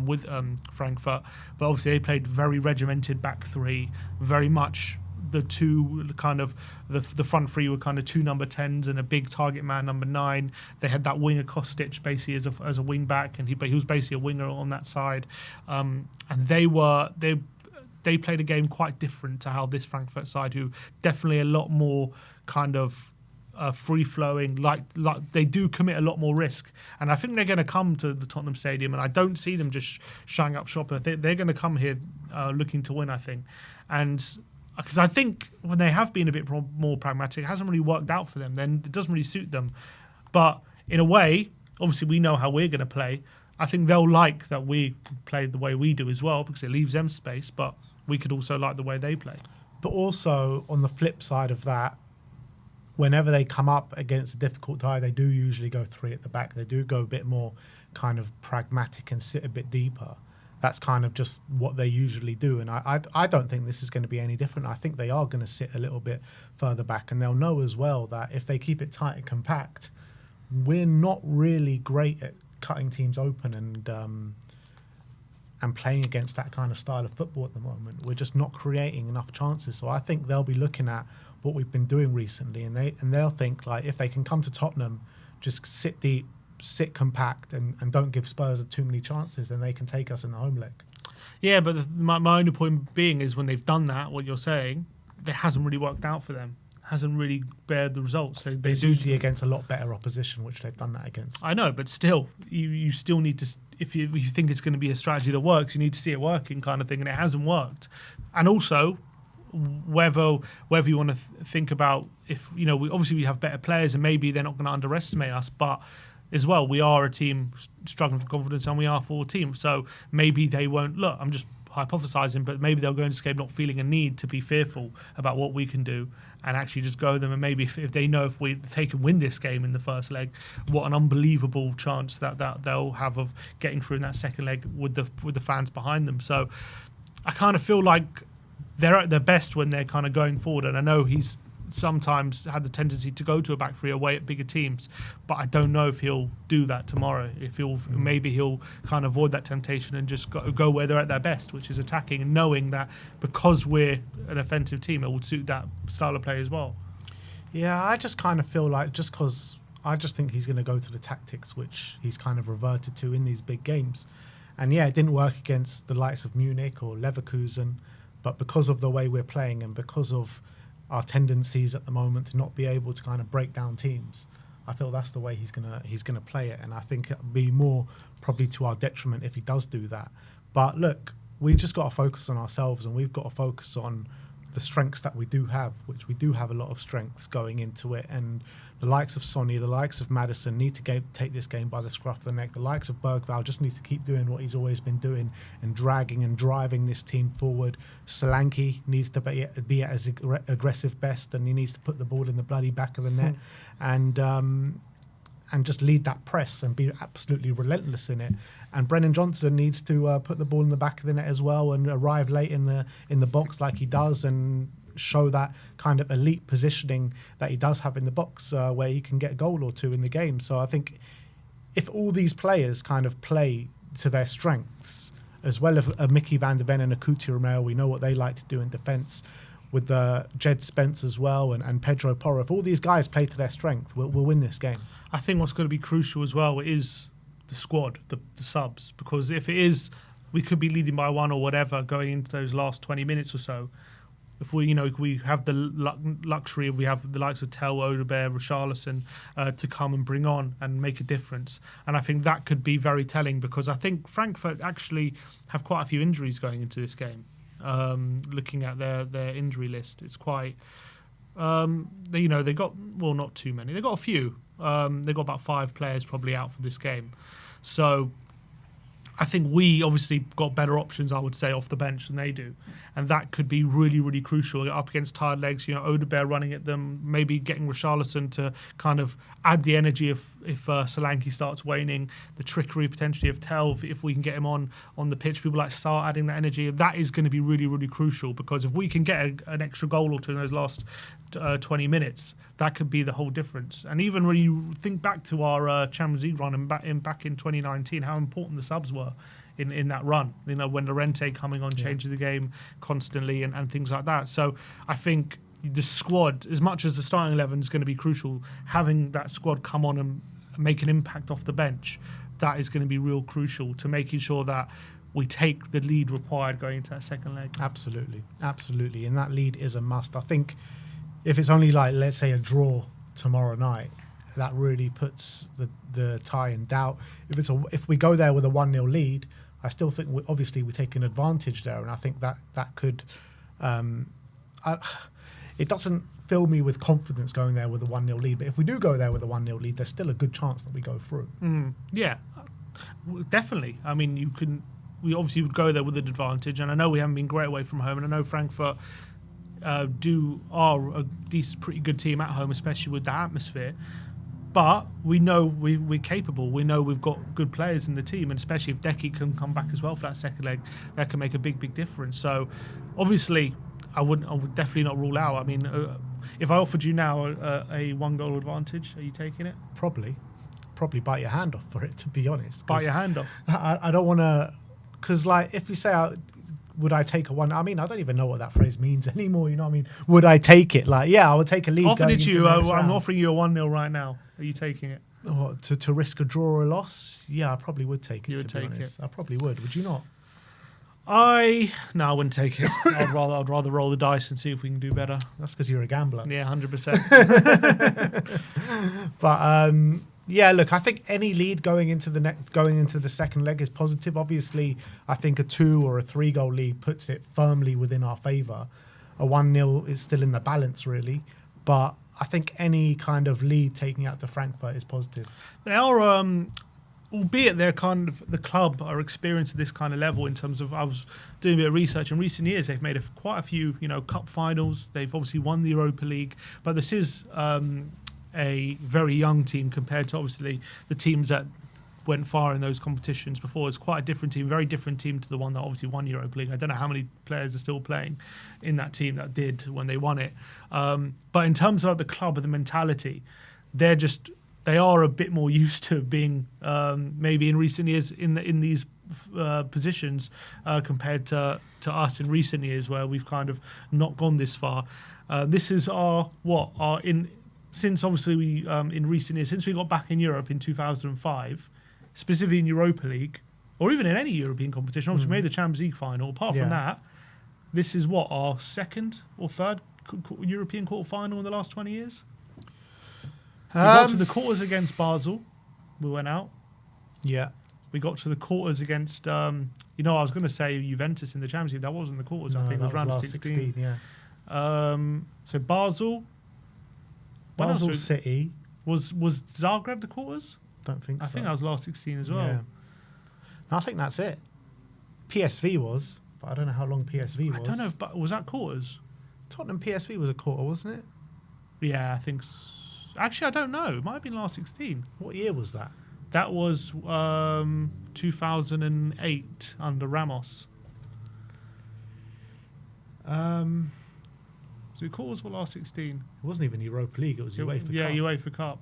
with Frankfurt. But obviously they played very regimented back 3, very much. The two kind of the front 3 were kind of 2 number 10s and a big target man number 9. They had that winger Kostic basically as a wing back, and he was basically a winger on that side. And they played a game quite different to how this Frankfurt side, who definitely a lot more kind of free flowing, like they do commit a lot more risk. And I think they're going to come to the Tottenham Stadium, and I don't see them just shutting up shop. They're going to come here looking to win, I think. And because I think when they have been a bit more pragmatic, it hasn't really worked out for them. Then it doesn't really suit them. But in a way, obviously we know how we're going to play. I think they'll like that we play the way we do as well, because it leaves them space. But we could also like the way they play. But also on the flip side of that, whenever they come up against a difficult tie, they do usually go 3 at the back. They do go a bit more kind of pragmatic and sit a bit deeper. That's kind of just what they usually do. And I don't think this is going to be any different. I think they are going to sit a little bit further back, and they'll know as well that if they keep it tight and compact, we're not really great at cutting teams open and playing against that kind of style of football at the moment. We're just not creating enough chances. So I think they'll be looking at what we've been doing recently, and they'll think, like, if they can come to Tottenham, just sit deep, sit compact, and don't give Spurs too many chances, then they can take us in the home leg. Yeah, but my only point being is, when they've done that, what you're saying, it hasn't really worked out for them. Hasn't really bared the results. So it's usually against a lot better opposition, which they've done that against. I know, but still, you still need to, if you think it's going to be a strategy that works, you need to see it working, kind of thing, and it hasn't worked. And also, whether you want to think about, if obviously we have better players, and maybe they're not going to underestimate us, but as well, we are a team struggling for confidence, and we are 4 teams. So maybe they won't. Look, I'm just hypothesizing, but maybe they'll go into this game not feeling a need to be fearful about what we can do and actually just go them. And maybe if they know if they can win this game in the first leg, what an unbelievable chance that they'll have of getting through in that second leg with the fans behind them. So I kind of feel like they're at their best when they're kind of going forward. And I know he's sometimes had the tendency to go to a back three away at bigger teams, but I don't know if he'll do that tomorrow. If maybe he'll kind of avoid that temptation and just go where they're at their best, which is attacking, and knowing that because we're an offensive team, it would suit that style of play as well. Yeah, I just kind of feel like I just think he's going to go to the tactics which he's kind of reverted to in these big games. And yeah, it didn't work against the likes of Munich or Leverkusen, but because of the way we're playing and because of our tendencies at the moment to not be able to kind of break down teams, I feel that's the way he's gonna play it, and I think it'll be more probably to our detriment if he does do that. But look, we just got to focus on ourselves, and we've got to focus on the strengths that we do have, which we do have a lot of strengths going into it. And the likes of Sonny, the likes of Maddison need to take this game by the scruff of the neck. The likes of Bergvall just need to keep doing what he's always been doing and dragging and driving this team forward. Solanke needs to be at his aggressive best, and he needs to put the ball in the bloody back of the net and just lead that press and be absolutely relentless in it. And Brennan Johnson needs to put the ball in the back of the net as well and arrive late in the box like he does, and show that kind of elite positioning that he does have in the box, where he can get a goal or two in the game. So I think if all these players kind of play to their strengths, as well as Mickey van der Ven and Akuti Romero, we know what they like to do in defence, with Jed Spence as well and Pedro Porro. If all these guys play to their strength, we'll win this game. I think what's going to be crucial as well is the squad, the subs, because if it is, we could be leading by one or whatever going into those last 20 minutes or so. If we have the luxury of, we have the likes of Tel, Odebear, Richarlison to come and bring on and make a difference. And I think that could be very telling, because I think Frankfurt actually have quite a few injuries going into this game. Looking at their injury list, it's quite, they got, well, not too many. They got a few. They got about 5 players probably out for this game. So I think we obviously got better options, I would say, off the bench than they do. And that could be really, really crucial up against tired legs. Odebear running at them, maybe getting Richarlison to kind of add the energy if Solanke starts waning, the trickery potentially of Tel, if we can get him on the pitch, people like start adding that energy. That is going to be really, really crucial, because if we can get an extra goal or two in those last 20 minutes, that could be the whole difference. And even when you think back to our Champions League run back in 2019, how important the subs were in that run, when Llorente coming on, changing the game constantly and things like that. So I think the squad, as much as the starting 11 is going to be crucial, having that squad come on and make an impact off the bench, that is going to be real crucial to making sure that we take the lead required going into that second leg. Absolutely. And that lead is a must. I think if it's only like, let's say, a draw tomorrow night, that really puts the tie in doubt. If we go there with a 1-0 lead, I still think obviously we take an advantage there, and I think that could. It doesn't fill me with confidence going there with a 1-0 lead, but if we do go there with a 1-0 lead, there's still a good chance that we go through. Yeah, definitely. I mean, we obviously would go there with an advantage, and I know we haven't been great away from home, and I know Frankfurt are a pretty good team at home, especially with the atmosphere. But we know we're capable. We know we've got good players in the team, and especially if Decky can come back as well for that second leg, that can make a big, big difference. So, obviously, I would definitely not rule out. I mean, if I offered you now a 1-goal advantage, are you taking it? Probably bite your hand off for it, to be honest. Bite your hand off? I don't want to, because if you say, would I take a 1? I mean, I don't even know what that phrase means anymore. You know what I mean? Would I take it? I would take a lead. I'm offering you a 1-0 right now. Are you taking it? What, to risk a draw or a loss? Yeah, I probably would take it. You would take it? I probably would. Would you not? I wouldn't take it. I'd rather roll the dice and see if we can do better. That's because you're a gambler. Yeah, 100%. But yeah, look, I think any lead going into the second leg is positive. Obviously, I think a 2 or a 3-goal lead puts it firmly within our favour. A 1-0 is still in the balance, really. But I think any kind of lead taking out to Frankfurt is positive. They are albeit they're kind of the club are experienced at this kind of level in terms of I was doing a bit of research in recent years. They've made quite a few cup finals. They've obviously won the Europa League, but this is a very young team compared to obviously the teams that went far in those competitions before. It's quite a different team, very different team to the one that obviously won Europa League. I don't know how many players are still playing in that team that did when they won it. But in terms of the club and the mentality, they are a bit more used to being maybe in recent years in these positions compared to us in recent years where we've kind of not gone this far. This is since obviously we in recent years, since we got back in Europe in 2005, specifically in Europa League, or even in any European competition, obviously we made the Champions League final. Apart from that, this is our second or third European quarter final in the last 20 years. We got to the quarters against Basel. We went out. Yeah. We got to the quarters against, I was going to say Juventus in the Champions League. That wasn't the quarters. I think it was round of 16. Yeah. So Basel. Basel City. Was Zagreb the quarters? Don't think so. I think that was last 16 as well. Yeah. No, I think that's it. PSV was, but I don't know how long PSV was. I don't know, but was that quarters? Tottenham PSV was a quarter, wasn't it? Yeah, I think. Actually, I don't know. It might have been last 16. What year was that? That was 2008 under Ramos. So quarters were last 16. It wasn't even Europa League. It was UEFA Cup. Yeah, UEFA Cup.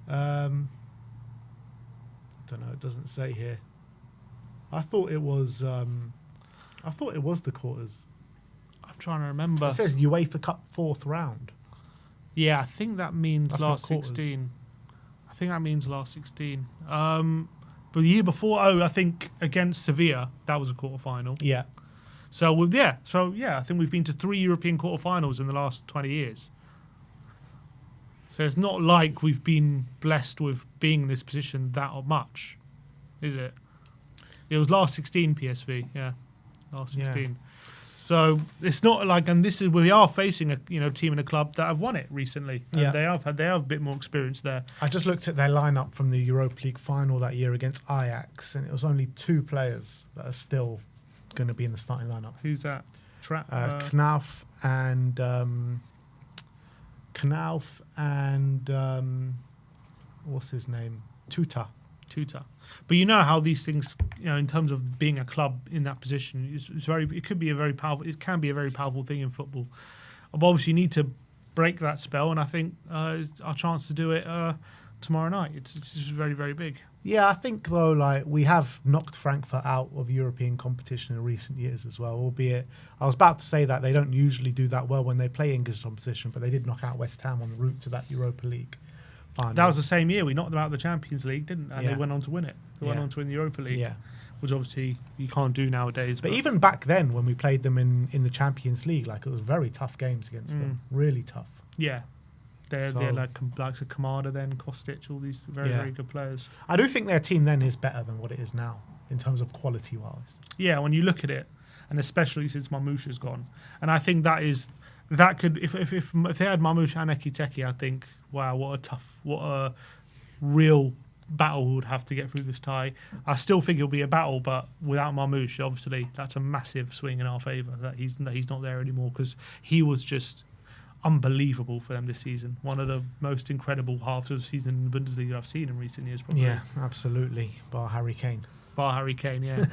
I don't know. It doesn't say here. I thought it was. I thought it was the quarters. I'm trying to remember. It says UEFA Cup 4th round. Yeah, I think that means That's last not quarters. 16. I think that means last 16. But the year before, I think against Sevilla, that was a quarter final. Yeah. So I think we've been to 3 European quarterfinals in the last 20 years. So it's not like we've been blessed with being in this position that much, is it? It was last 16 PSV, yeah, last 16. Yeah. So it's not like, and this is we are facing a team and a club that have won it recently. And Yeah. they have a bit more experience there. I just looked at their lineup from the Europa League final that year against Ajax, and it was only 2 players that are still going to be in the starting lineup. Who's that? Knauf and what's his name? Tuta. But you know how these things, in terms of being a club in that position, it can be a very powerful thing in football. But obviously, you need to break that spell, and I think it's our chance to do it tomorrow night. It's just very, very big. Yeah, I think though, like we have knocked Frankfurt out of European competition in recent years as well. Albeit, I was about to say that they don't usually do that well when they play English competition, but they did knock out West Ham on the route to that Europa League final. That was the same year we knocked them out of the Champions League, didn't? And Yeah. they went on to win it. They went Yeah. on to win the Europa League, Yeah. which obviously you can't do nowadays. But even back then, when we played them in the Champions League, like it was very tough games against them. Really tough. yeah, they're So- like Kamada, then Kostic, all these very, Yeah. very good players. I do think their team then is better than what it is now in terms of quality wise. Yeah, when you look at it, and especially since Marmoush's gone, and I think that could if they had Marmoush and Ekiteke, I think wow, what a real battle we would have to get through this tie. I still think it'll be a battle, but without Marmoush, obviously that's a massive swing in our favour that he's not there anymore, because he was just unbelievable for them this season. One of the most incredible halves of the season in the Bundesliga I've seen in recent years. Probably. Yeah, absolutely. Bar Harry Kane. Bar Harry Kane, yeah.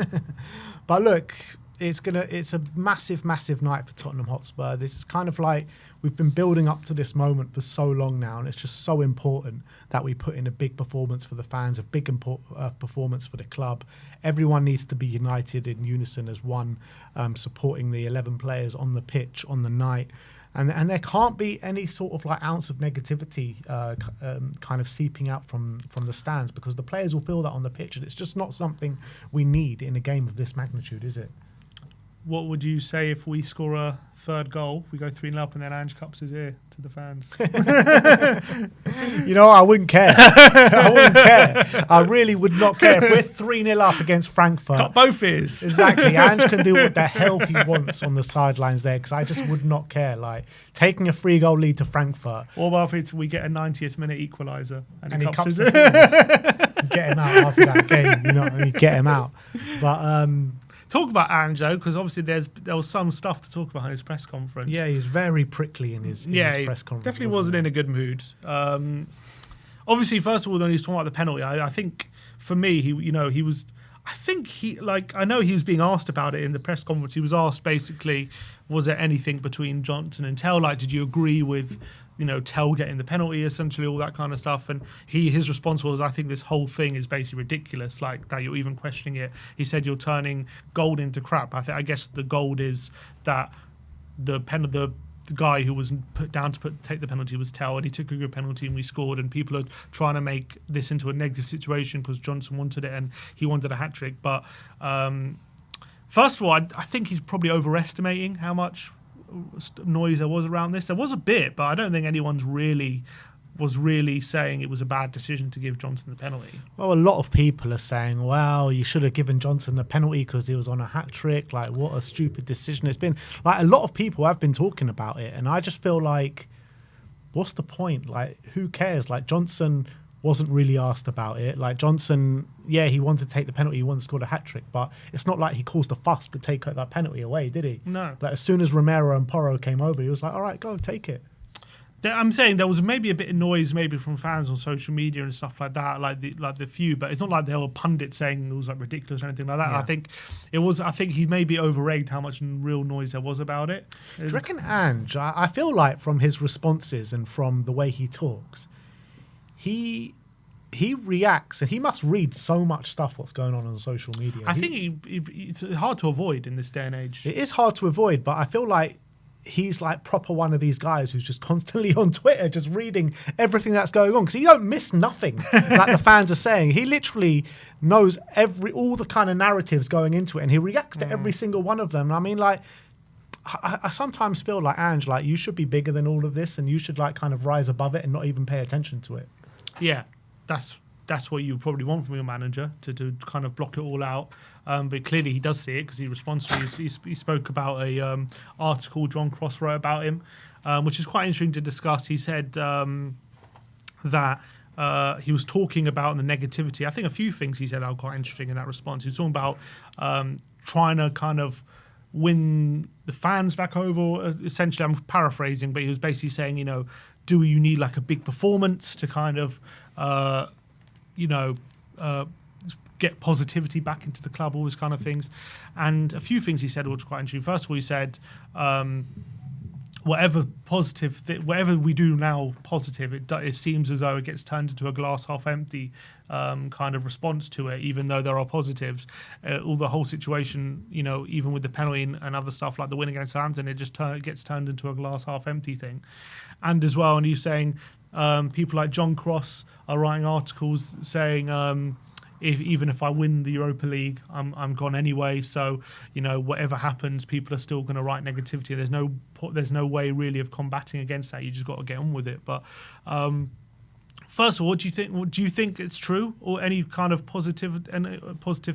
But look, it's a massive night for Tottenham Hotspur. This is kind of like we've been building up to this moment for so long now, and it's just so important that we put in a big performance for the fans, a big performance for the club. Everyone needs to be united in unison as one, supporting the 11 players on the pitch on the night. And there can't be any sort of like ounce of negativity kind of seeping out from the stands, because the players will feel that on the pitch, and it's just not something we need in a game of this magnitude, is it? what would you say if we score a third goal? We go 3-0 up, and then Ange cups his ear to the fans. You know, I wouldn't care. I wouldn't care. I really would not care. If we're 3-0 up against Frankfurt. Cut both ears. Exactly. Ange can do what the hell he wants on the sidelines there, because I just would not care. Like, taking a 3-goal lead to Frankfurt. Or about if we get a 90th minute equaliser and he cups his his ear. Get him out after that game. You know what I mean? Get him out. But talk about Ange, though, because obviously there was some stuff to talk about in his press conference. yeah, he's very prickly in his press conference. Definitely wasn't in a good mood. Obviously, first of all, when he was talking about the penalty, I think for me, I know he was being asked about it in the press conference. He was asked basically, was there anything between Johnson and Tell? Like, did you agree with, Tell getting the penalty, essentially, all that kind of stuff? And his response was, I think this whole thing is basically ridiculous, like that you're even questioning it. He said you're turning gold into crap. I guess the gold is that the guy who was put down to take the penalty was Tell, and he took a good penalty and we scored, and people are trying to make this into a negative situation because Johnson wanted it and he wanted a hat-trick. But first of all, I think he's probably overestimating how much noise there was around this. There was a bit, but I don't think anyone's was really saying it was a bad decision to give Johnson the penalty. Well, a lot of people are saying, well, you should have given Johnson the penalty because he was on a hat-trick. Like, what a stupid decision it's been. Like, a lot of people have been talking about it, and I just feel like, what's the point? Like, who cares? Like, Johnson wasn't really asked about it. Like, Johnson, yeah, he wanted to take the penalty, he wanted to score a hat-trick, but it's not like he caused a fuss to take that penalty away, did he? No. Like, as soon as Romero and Porro came over, he was like, all right, go, take it. I'm saying there was maybe a bit of noise maybe from fans on social media and stuff like that, like the few, but it's not like there were pundits saying it was like ridiculous or anything like that. Yeah. I think he maybe over-egged how much real noise there was about it. Do you reckon Ange, I feel like from his responses and from the way he talks, he reacts, and he must read so much stuff what's going on social media. I think it's hard to avoid in this day and age. It is hard to avoid, but I feel like he's like proper one of these guys who's just constantly on Twitter just reading everything that's going on, because he don't miss nothing like the fans are saying. He literally knows all the kind of narratives going into it, and he reacts to every single one of them. I mean, like, I sometimes feel like, Ange, like, you should be bigger than all of this, and you should like kind of rise above it and not even pay attention to it. Yeah, that's what you probably want from your manager, to kind of block it all out. But clearly he does see it, because he responds to it. He spoke about a article John Cross wrote about him, which is quite interesting to discuss. He said that he was talking about the negativity. I think a few things he said are quite interesting in that response. He was talking about trying to kind of win the fans back over. Essentially, I'm paraphrasing, but he was basically saying, do you need like a big performance to kind of get positivity back into the club, all those kind of things. And a few things he said which were quite interesting. First of all, he said, whatever we do now positive, it seems as though it gets turned into a glass half empty kind of response to it, even though there are positives. All the whole situation, even with the penalty and other stuff like the win against Southampton, it just gets turned into a glass half empty thing. And as well, and he's saying people like John Cross are writing articles saying, even if I win the Europa League, I'm gone anyway. So, whatever happens, people are still going to write negativity. There's no way really of combating against that. You just got to get on with it. But first of all, do you think it's true, or any kind of positive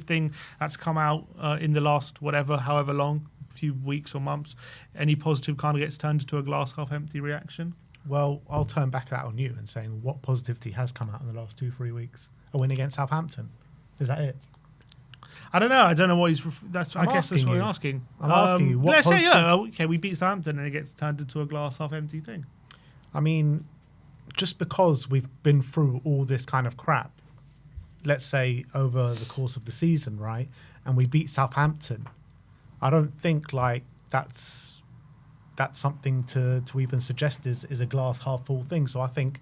thing that's come out in the last however long, few weeks or months, any positive kind of gets turned into a glass half empty reaction? Well, I'll turn back that on you and saying what positivity has come out in the last 2-3 weeks. A win against Southampton. Is that it? I don't know. I don't know what he's. I guess that's what I'm asking. I'm asking you. What let's say, okay, we beat Southampton and it gets turned into a glass half empty thing. I mean, just because we've been through all this kind of crap, let's say over the course of the season, right, and we beat Southampton, I don't think like that's something to even suggest is a glass half full thing. So I think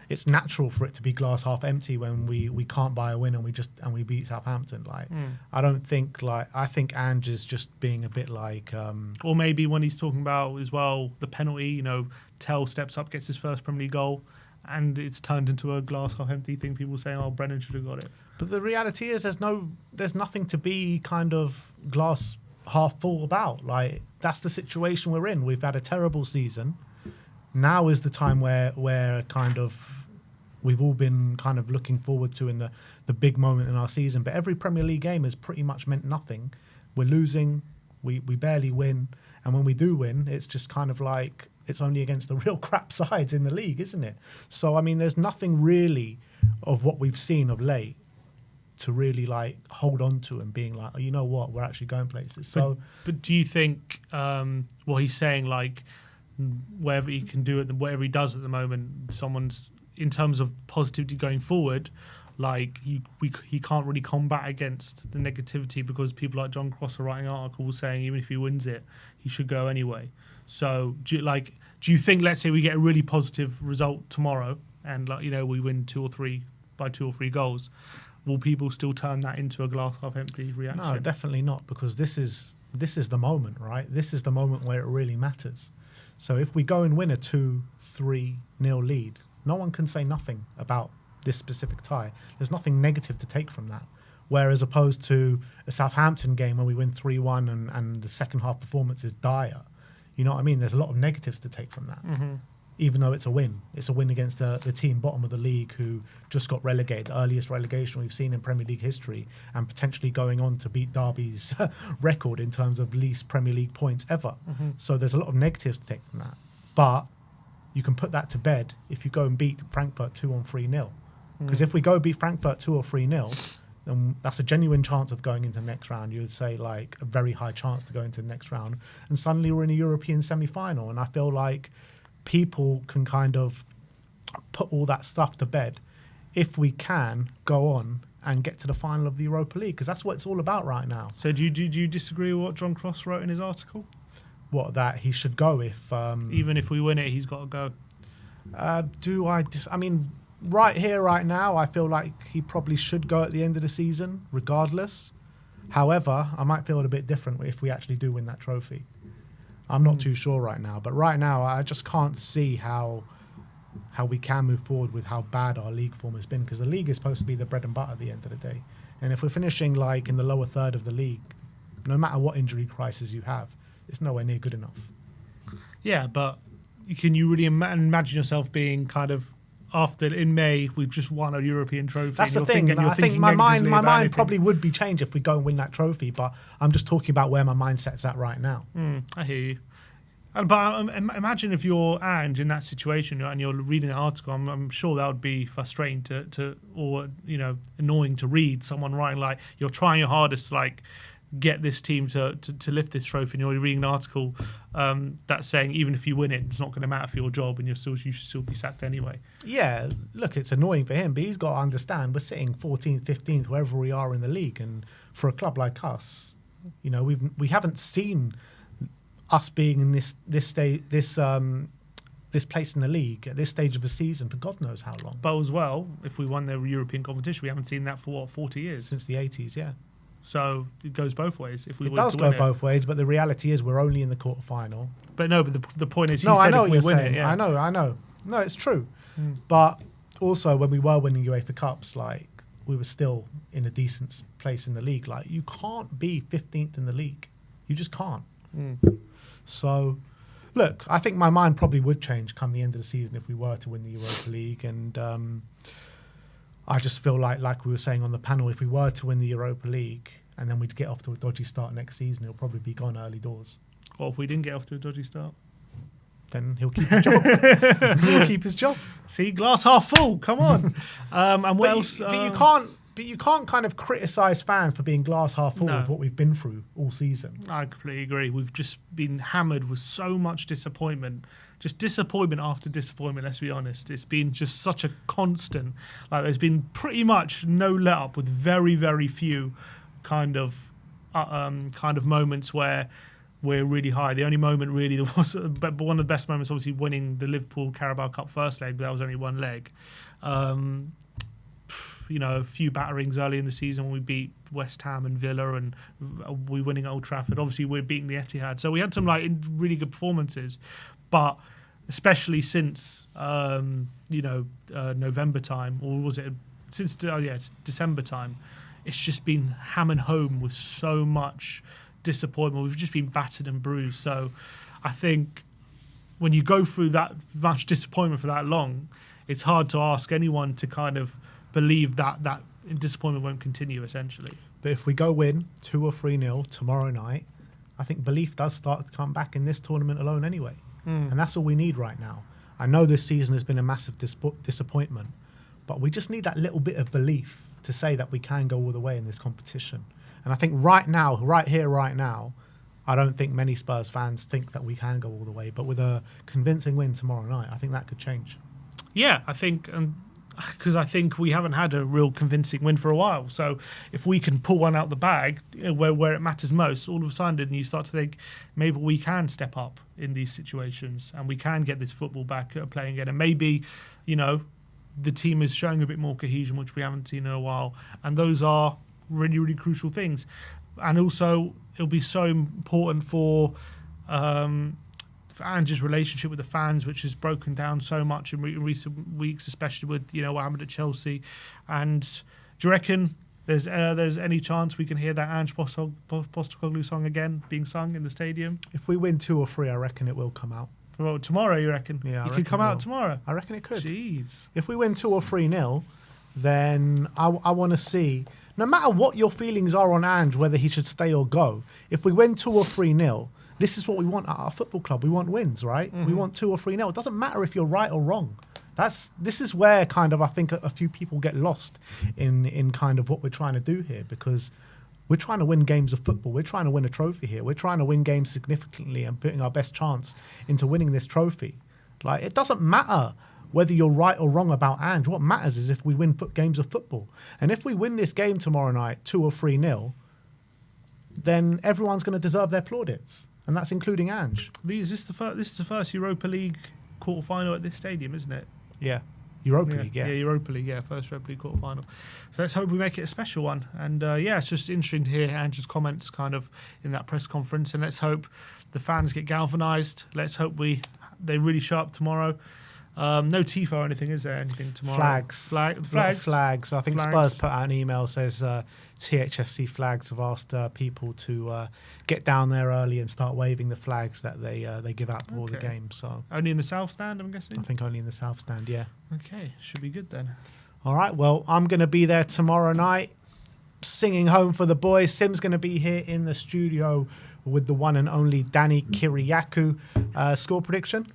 it's natural for it to be glass half empty when we can't buy a win and we beat Southampton. I don't think I think Ange is just being a bit like or maybe when he's talking about as well the penalty, Tell steps up, gets his first Premier League goal, and it's turned into a glass half empty thing. People saying, "Oh, Brennan should have got it." But the reality is there's nothing to be kind of glass half full about. Like, that's the situation we're in. We've had a terrible season. Now is the time where kind of we've all been kind of looking forward to in the big moment in our season. But every Premier League game has pretty much meant nothing. We're losing. We barely win. And when we do win, it's just kind of like it's only against the real crap sides in the league, isn't it? So, I mean, there's nothing really of what we've seen of late to really like hold on to and being like, oh, you know what, we're actually going places. So, but do you think what he's saying, like whatever he can do whatever he does at the moment, someone's in terms of positivity going forward, like he can't really combat against the negativity because people like John Cross are writing articles saying even if he wins it, he should go anyway. So do you think, let's say we get a really positive result tomorrow and like, you know, we win 2 or 3 goals, will people still turn that into a glass half empty reaction? No, definitely not, because this is the moment, right? This is the moment where it really matters. So if we go and win a 2-3-0 lead, no one can say nothing about this specific tie. There's nothing negative to take from that. Whereas opposed to a Southampton game where we win 3-1 and the second half performance is dire, you know what I mean? There's a lot of negatives to take from that. Mm-hmm. Even though it's a win. It's a win against the team bottom of the league who just got relegated, the earliest relegation we've seen in Premier League history, and potentially going on to beat Derby's record in terms of least Premier League points ever. Mm-hmm. So there's a lot of negatives to take from that. But you can put that to bed if you go and beat Frankfurt 2-3-0. Because if we go beat Frankfurt 2 or 3-0, then that's a genuine chance of going into the next round. You would say like a very high chance to go into the next round. And suddenly we're in a European semi-final. And I feel like people can kind of put all that stuff to bed if we can go on and get to the final of the Europa League, because that's what it's all about right now. So do you disagree with what John Cross wrote in his article? What, that he should go if... even if we win it, he's got to go. I mean, right here, right now, I feel like he probably should go at the end of the season, regardless. However, I might feel a bit different if we actually do win that trophy. I'm not too sure right now, but right now I just can't see how we can move forward with how bad our league form has been, because the league is supposed to be the bread and butter at the end of the day. And if we're finishing like in the lower third of the league, no matter what injury crisis you have, it's nowhere near good enough. Yeah, but can you really imagine yourself being kind of after in May we've just won a European trophy? That's the thing. I think my mind probably would be changed if we go and win that trophy, but I'm just talking about where my mindset's at right now. I hear you. But imagine if you're Ange in that situation and you're reading an article. I'm sure that would be frustrating to or annoying to read. Someone writing like you're trying your hardest to like get this team to lift this trophy, and you're reading an article that's saying even if you win it, it's not going to matter for your job, and you should still be sacked anyway. Yeah, look, it's annoying for him, but he's got to understand we're sitting 14th, 15th, wherever we are in the league, and for a club like us, we haven't seen us being in this place in the league at this stage of the season for God knows how long. But as well, if we won the European competition, we haven't seen that for 40 years since the 80s. Yeah. So it goes both ways. If we it does go both ways, but the reality is we're only in the quarterfinal. But the point is, I know what you're saying. I know. No, it's true. But also, when we were winning UEFA Cups, like we were still in a decent place in the league. Like you can't be 15th in the league. You just can't. So, look, I think my mind probably would change come the end of the season if we were to win the Europa League, and I just feel like we were saying on the panel, if we were to win the Europa League and then we'd get off to a dodgy start next season, it'll probably be gone early doors. Or if we didn't get off to a dodgy start, then he'll keep his job. He'll keep his job. See, glass half full. Come on. And what else? But you can't kind of criticise fans for being glass half full with what we've been through all season. I completely agree. We've just been hammered with so much disappointment. Just disappointment after disappointment, let's be honest. It's been just such a constant. Like there's been pretty much no let up, with very, very few kind of moments where we're really high. The only moment really that was, but one of the best moments, obviously winning the Liverpool Carabao Cup first leg, but that was only one leg. A few batterings early in the season when we beat West Ham and Villa, and we winning at Old Trafford. Obviously, we're beating the Etihad. So we had some really good performances, but especially since November time, or was it since it's December time? It's just been hammered home with so much disappointment. We've just been battered and bruised. So I think when you go through that much disappointment for that long, it's hard to ask anyone to kind of believe that disappointment won't continue, essentially. But if we go win 2 or 3-0 tomorrow night, I think belief does start to come back in this tournament alone anyway. And that's all we need right now. I know this season has been a massive disappointment, but we just need that little bit of belief to say that we can go all the way in this competition. And I think right now, right here, right now, I don't think many Spurs fans think that we can go all the way. But with a convincing win tomorrow night, I think that could change. Yeah, I think, because I think we haven't had a real convincing win for a while. So if we can pull one out the bag where it matters most, all of a sudden you start to think maybe we can step up in these situations and we can get this football back playing again. And maybe, the team is showing a bit more cohesion, which we haven't seen in a while. And those are really, really crucial things. And also, it'll be so important for Ange's relationship with the fans, which has broken down so much in recent weeks, especially with what happened at Chelsea. And do you reckon there's any chance we can hear that Ange Postecoglou song again being sung in the stadium? If we win 2 or 3, I reckon it will come out. Well, tomorrow, you reckon? Yeah, it could come out tomorrow. I reckon it could. Jeez. If we win 2 or 3-0, then I want to see, no matter what your feelings are on Ange, whether he should stay or go, if we win 2 or 3-0, this is what we want at our football club. We want wins, right? We want 2 or 3-0. It doesn't matter if you're right or wrong. This is where kind of I think a few people get lost in kind of what we're trying to do here, because we're trying to win games of football. We're trying to win a trophy here. We're trying to win games significantly and putting our best chance into winning this trophy. Like, it doesn't matter whether you're right or wrong about Ange. What matters is if we win games of football. And if we win this game tomorrow night, 2 or 3-0, then everyone's going to deserve their plaudits. And that's including Ange. This is the first Europa League quarter-final at this stadium, isn't it? Yeah. Europa League, yeah. Yeah, Europa League, yeah. First Europa League quarter-final. So let's hope we make it a special one. And it's just interesting to hear Ange's comments kind of in that press conference. And let's hope the fans get galvanised. Let's hope they really show up tomorrow. No tifo or anything, is there? Anything tomorrow? Flags. Flags. I think Spurs put out an email, says THFC Flags have asked people to get down there early and start waving the flags that they give out before the game. So only in the South Stand, I'm guessing? I think only in the South Stand, yeah. Okay, should be good then. All right, well, I'm going to be there tomorrow night singing Home for the Boys. Sim's going to be here in the studio with the one and only Danny Kiriakou. Score prediction?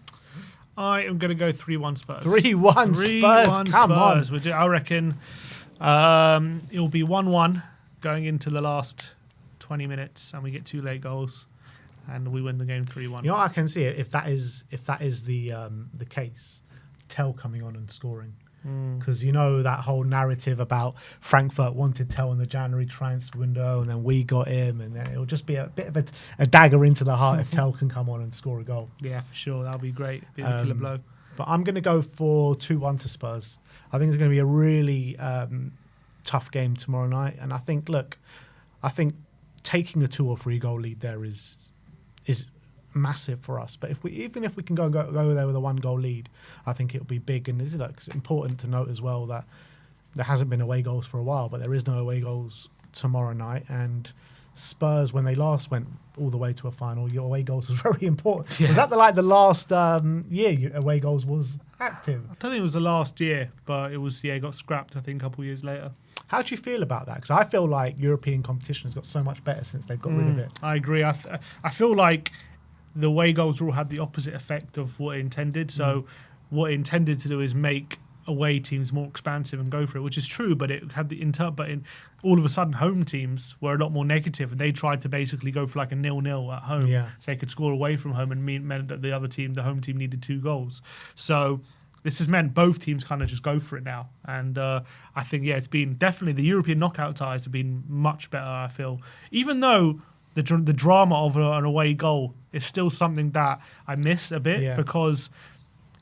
I am going to go 3-1 Spurs. 3-1 Spurs. Come on. I reckon it'll be 1-1 going into the last 20 minutes, and we get 2 late goals, and we win the game 3-1. You know, I can see it if that is the case. Tell coming on and scoring. Because that whole narrative about Frankfurt wanted Tell in the January transfer window, and then we got him, and then it'll just be a bit of a dagger into the heart if Tell can come on and score a goal. Yeah, for sure. That'll be great. Be a killer blow. But I'm going to go for 2-1 to Spurs. I think it's going to be a really tough game tomorrow night, and I think taking a 2 or 3 goal lead there is massive for us. But even if we can go there with a 1 goal lead, I think it'll be big. And it's important to note as well that there hasn't been away goals for a while, but there is no away goals tomorrow night. And Spurs, when they last went all the way to a final, your away goals was very important. Yeah. Was that the last year away goals was active? I don't think it was the last year, but it was, it got scrapped, I think, a couple of years later. How do you feel about that? Because I feel like European competition has got so much better since they've got rid of it. I agree. I feel like the away goals rule had the opposite effect of what it intended. So what it intended to do is make away teams more expansive and go for it, which is true, but it had all of a sudden home teams were a lot more negative, and they tried to basically go for like a 0-0 at home, so they could score away from home, and meant that the home team needed 2 goals. So this has meant both teams kind of just go for it now, and I think it's been definitely the European knockout ties have been much better. I feel, even though the drama of an away goal is still something that I miss a bit, because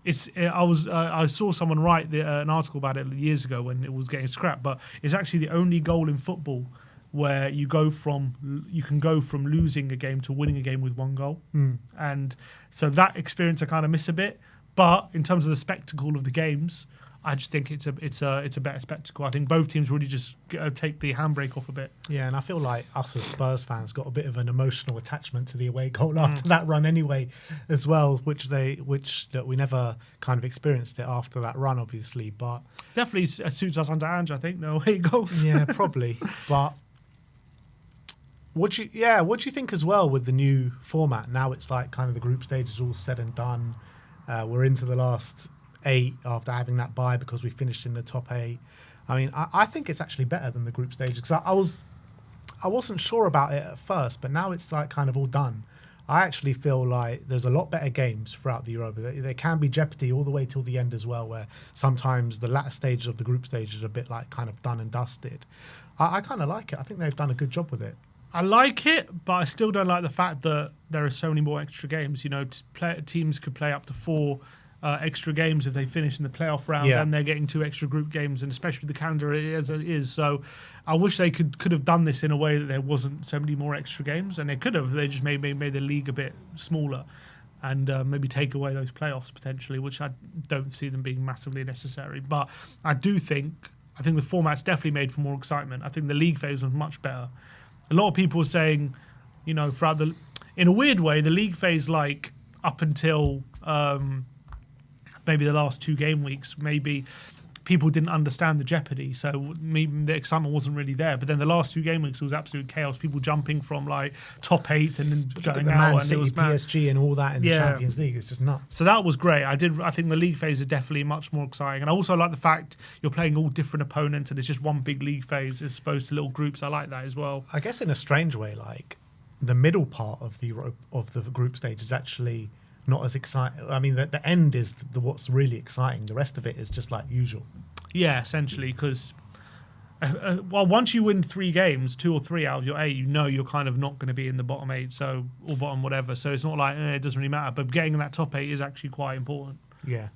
I saw someone write an article about it years ago when it was getting scrapped, but it's actually the only goal in football where you can go from losing a game to winning a game with 1 goal, and so that experience I kind of miss a bit. But in terms of the spectacle of the games, I just think it's a better spectacle. I think both teams really just take the handbrake off a bit. Yeah, and I feel like us as Spurs fans got a bit of an emotional attachment to the away goal after that run anyway, as well, which that we never kind of experienced it after that run, obviously. But Definitely suits us under Ange, I think. No away goals. yeah, probably. But what do you think as well with the new format? Now it's like kind of the group stage is all said and done. We're into the last 8 after having that bye because we finished in the top 8. I mean, I think it's actually better than the group stage because I wasn't sure about it at first, but now it's like kind of all done. I actually feel like there's a lot better games throughout the Europa. There can be jeopardy all the way till the end as well, where sometimes the latter stages of the group stage is a bit like kind of done and dusted. I kind of like it. I think they've done a good job with it. I like it, but I still don't like the fact that there are so many more extra games. You know, teams could play up to 4 extra games if they finish in the playoff round, and they're getting 2 extra group games, and especially the calendar as it is. So I wish they could have done this in a way that there wasn't so many more extra games, and they could have. They just made the league a bit smaller and maybe take away those playoffs potentially, which I don't see them being massively necessary. But I think the format's definitely made for more excitement. I think the league phase was much better. A lot of people are saying, you know, in a weird way, the league phase, like up until maybe the last 2 game weeks, maybe people didn't understand the jeopardy, so maybe the excitement wasn't really there. But then the last 2 game weeks, it was absolute chaos. People jumping from like top 8 and then going out, and it was PSG and all that in the Champions League. It's just nuts. So that was great. I think the league phase is definitely much more exciting, and I also like the fact you're playing all different opponents, and it's just one big league phase as opposed to little groups. I like that as well. I guess in a strange way, like the middle part of the group stage is actually not as exciting. I mean, the end is what's really exciting. The rest of it is just like usual. Yeah, essentially, because once you win 3 games, 2 or 3 out of your 8, you know you're kind of not going to be in the bottom 8, so or bottom whatever. So it's not like it doesn't really matter. But getting in that top 8 is actually quite important. Yeah,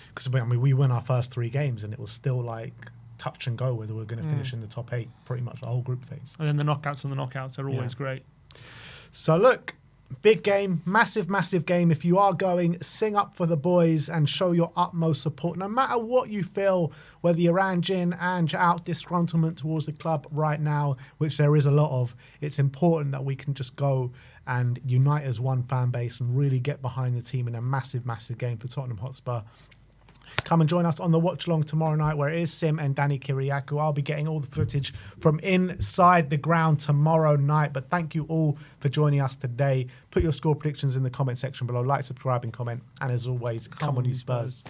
because I mean, we won our first 3 games, and it was still like touch and go whether we're going to finish in the top 8 pretty much the whole group phase. And then the knockouts are always great. So look, big game, massive game. If you are going, sing up for the boys and show your utmost support. No matter what you feel, whether you're Ange in, Ange out, disgruntlement towards the club right now, which there is a lot of, it's important that we can just go and unite as one fan base and really get behind the team in a massive game for Tottenham Hotspur. Come and join us on the watch along tomorrow night, where it is Sim and Danny Kiriakou. I'll be getting all the footage from inside the ground tomorrow night. But thank you all for joining us today. Put your score predictions in the comment section below. Like, subscribe, and comment. And as always, come on, you Spurs.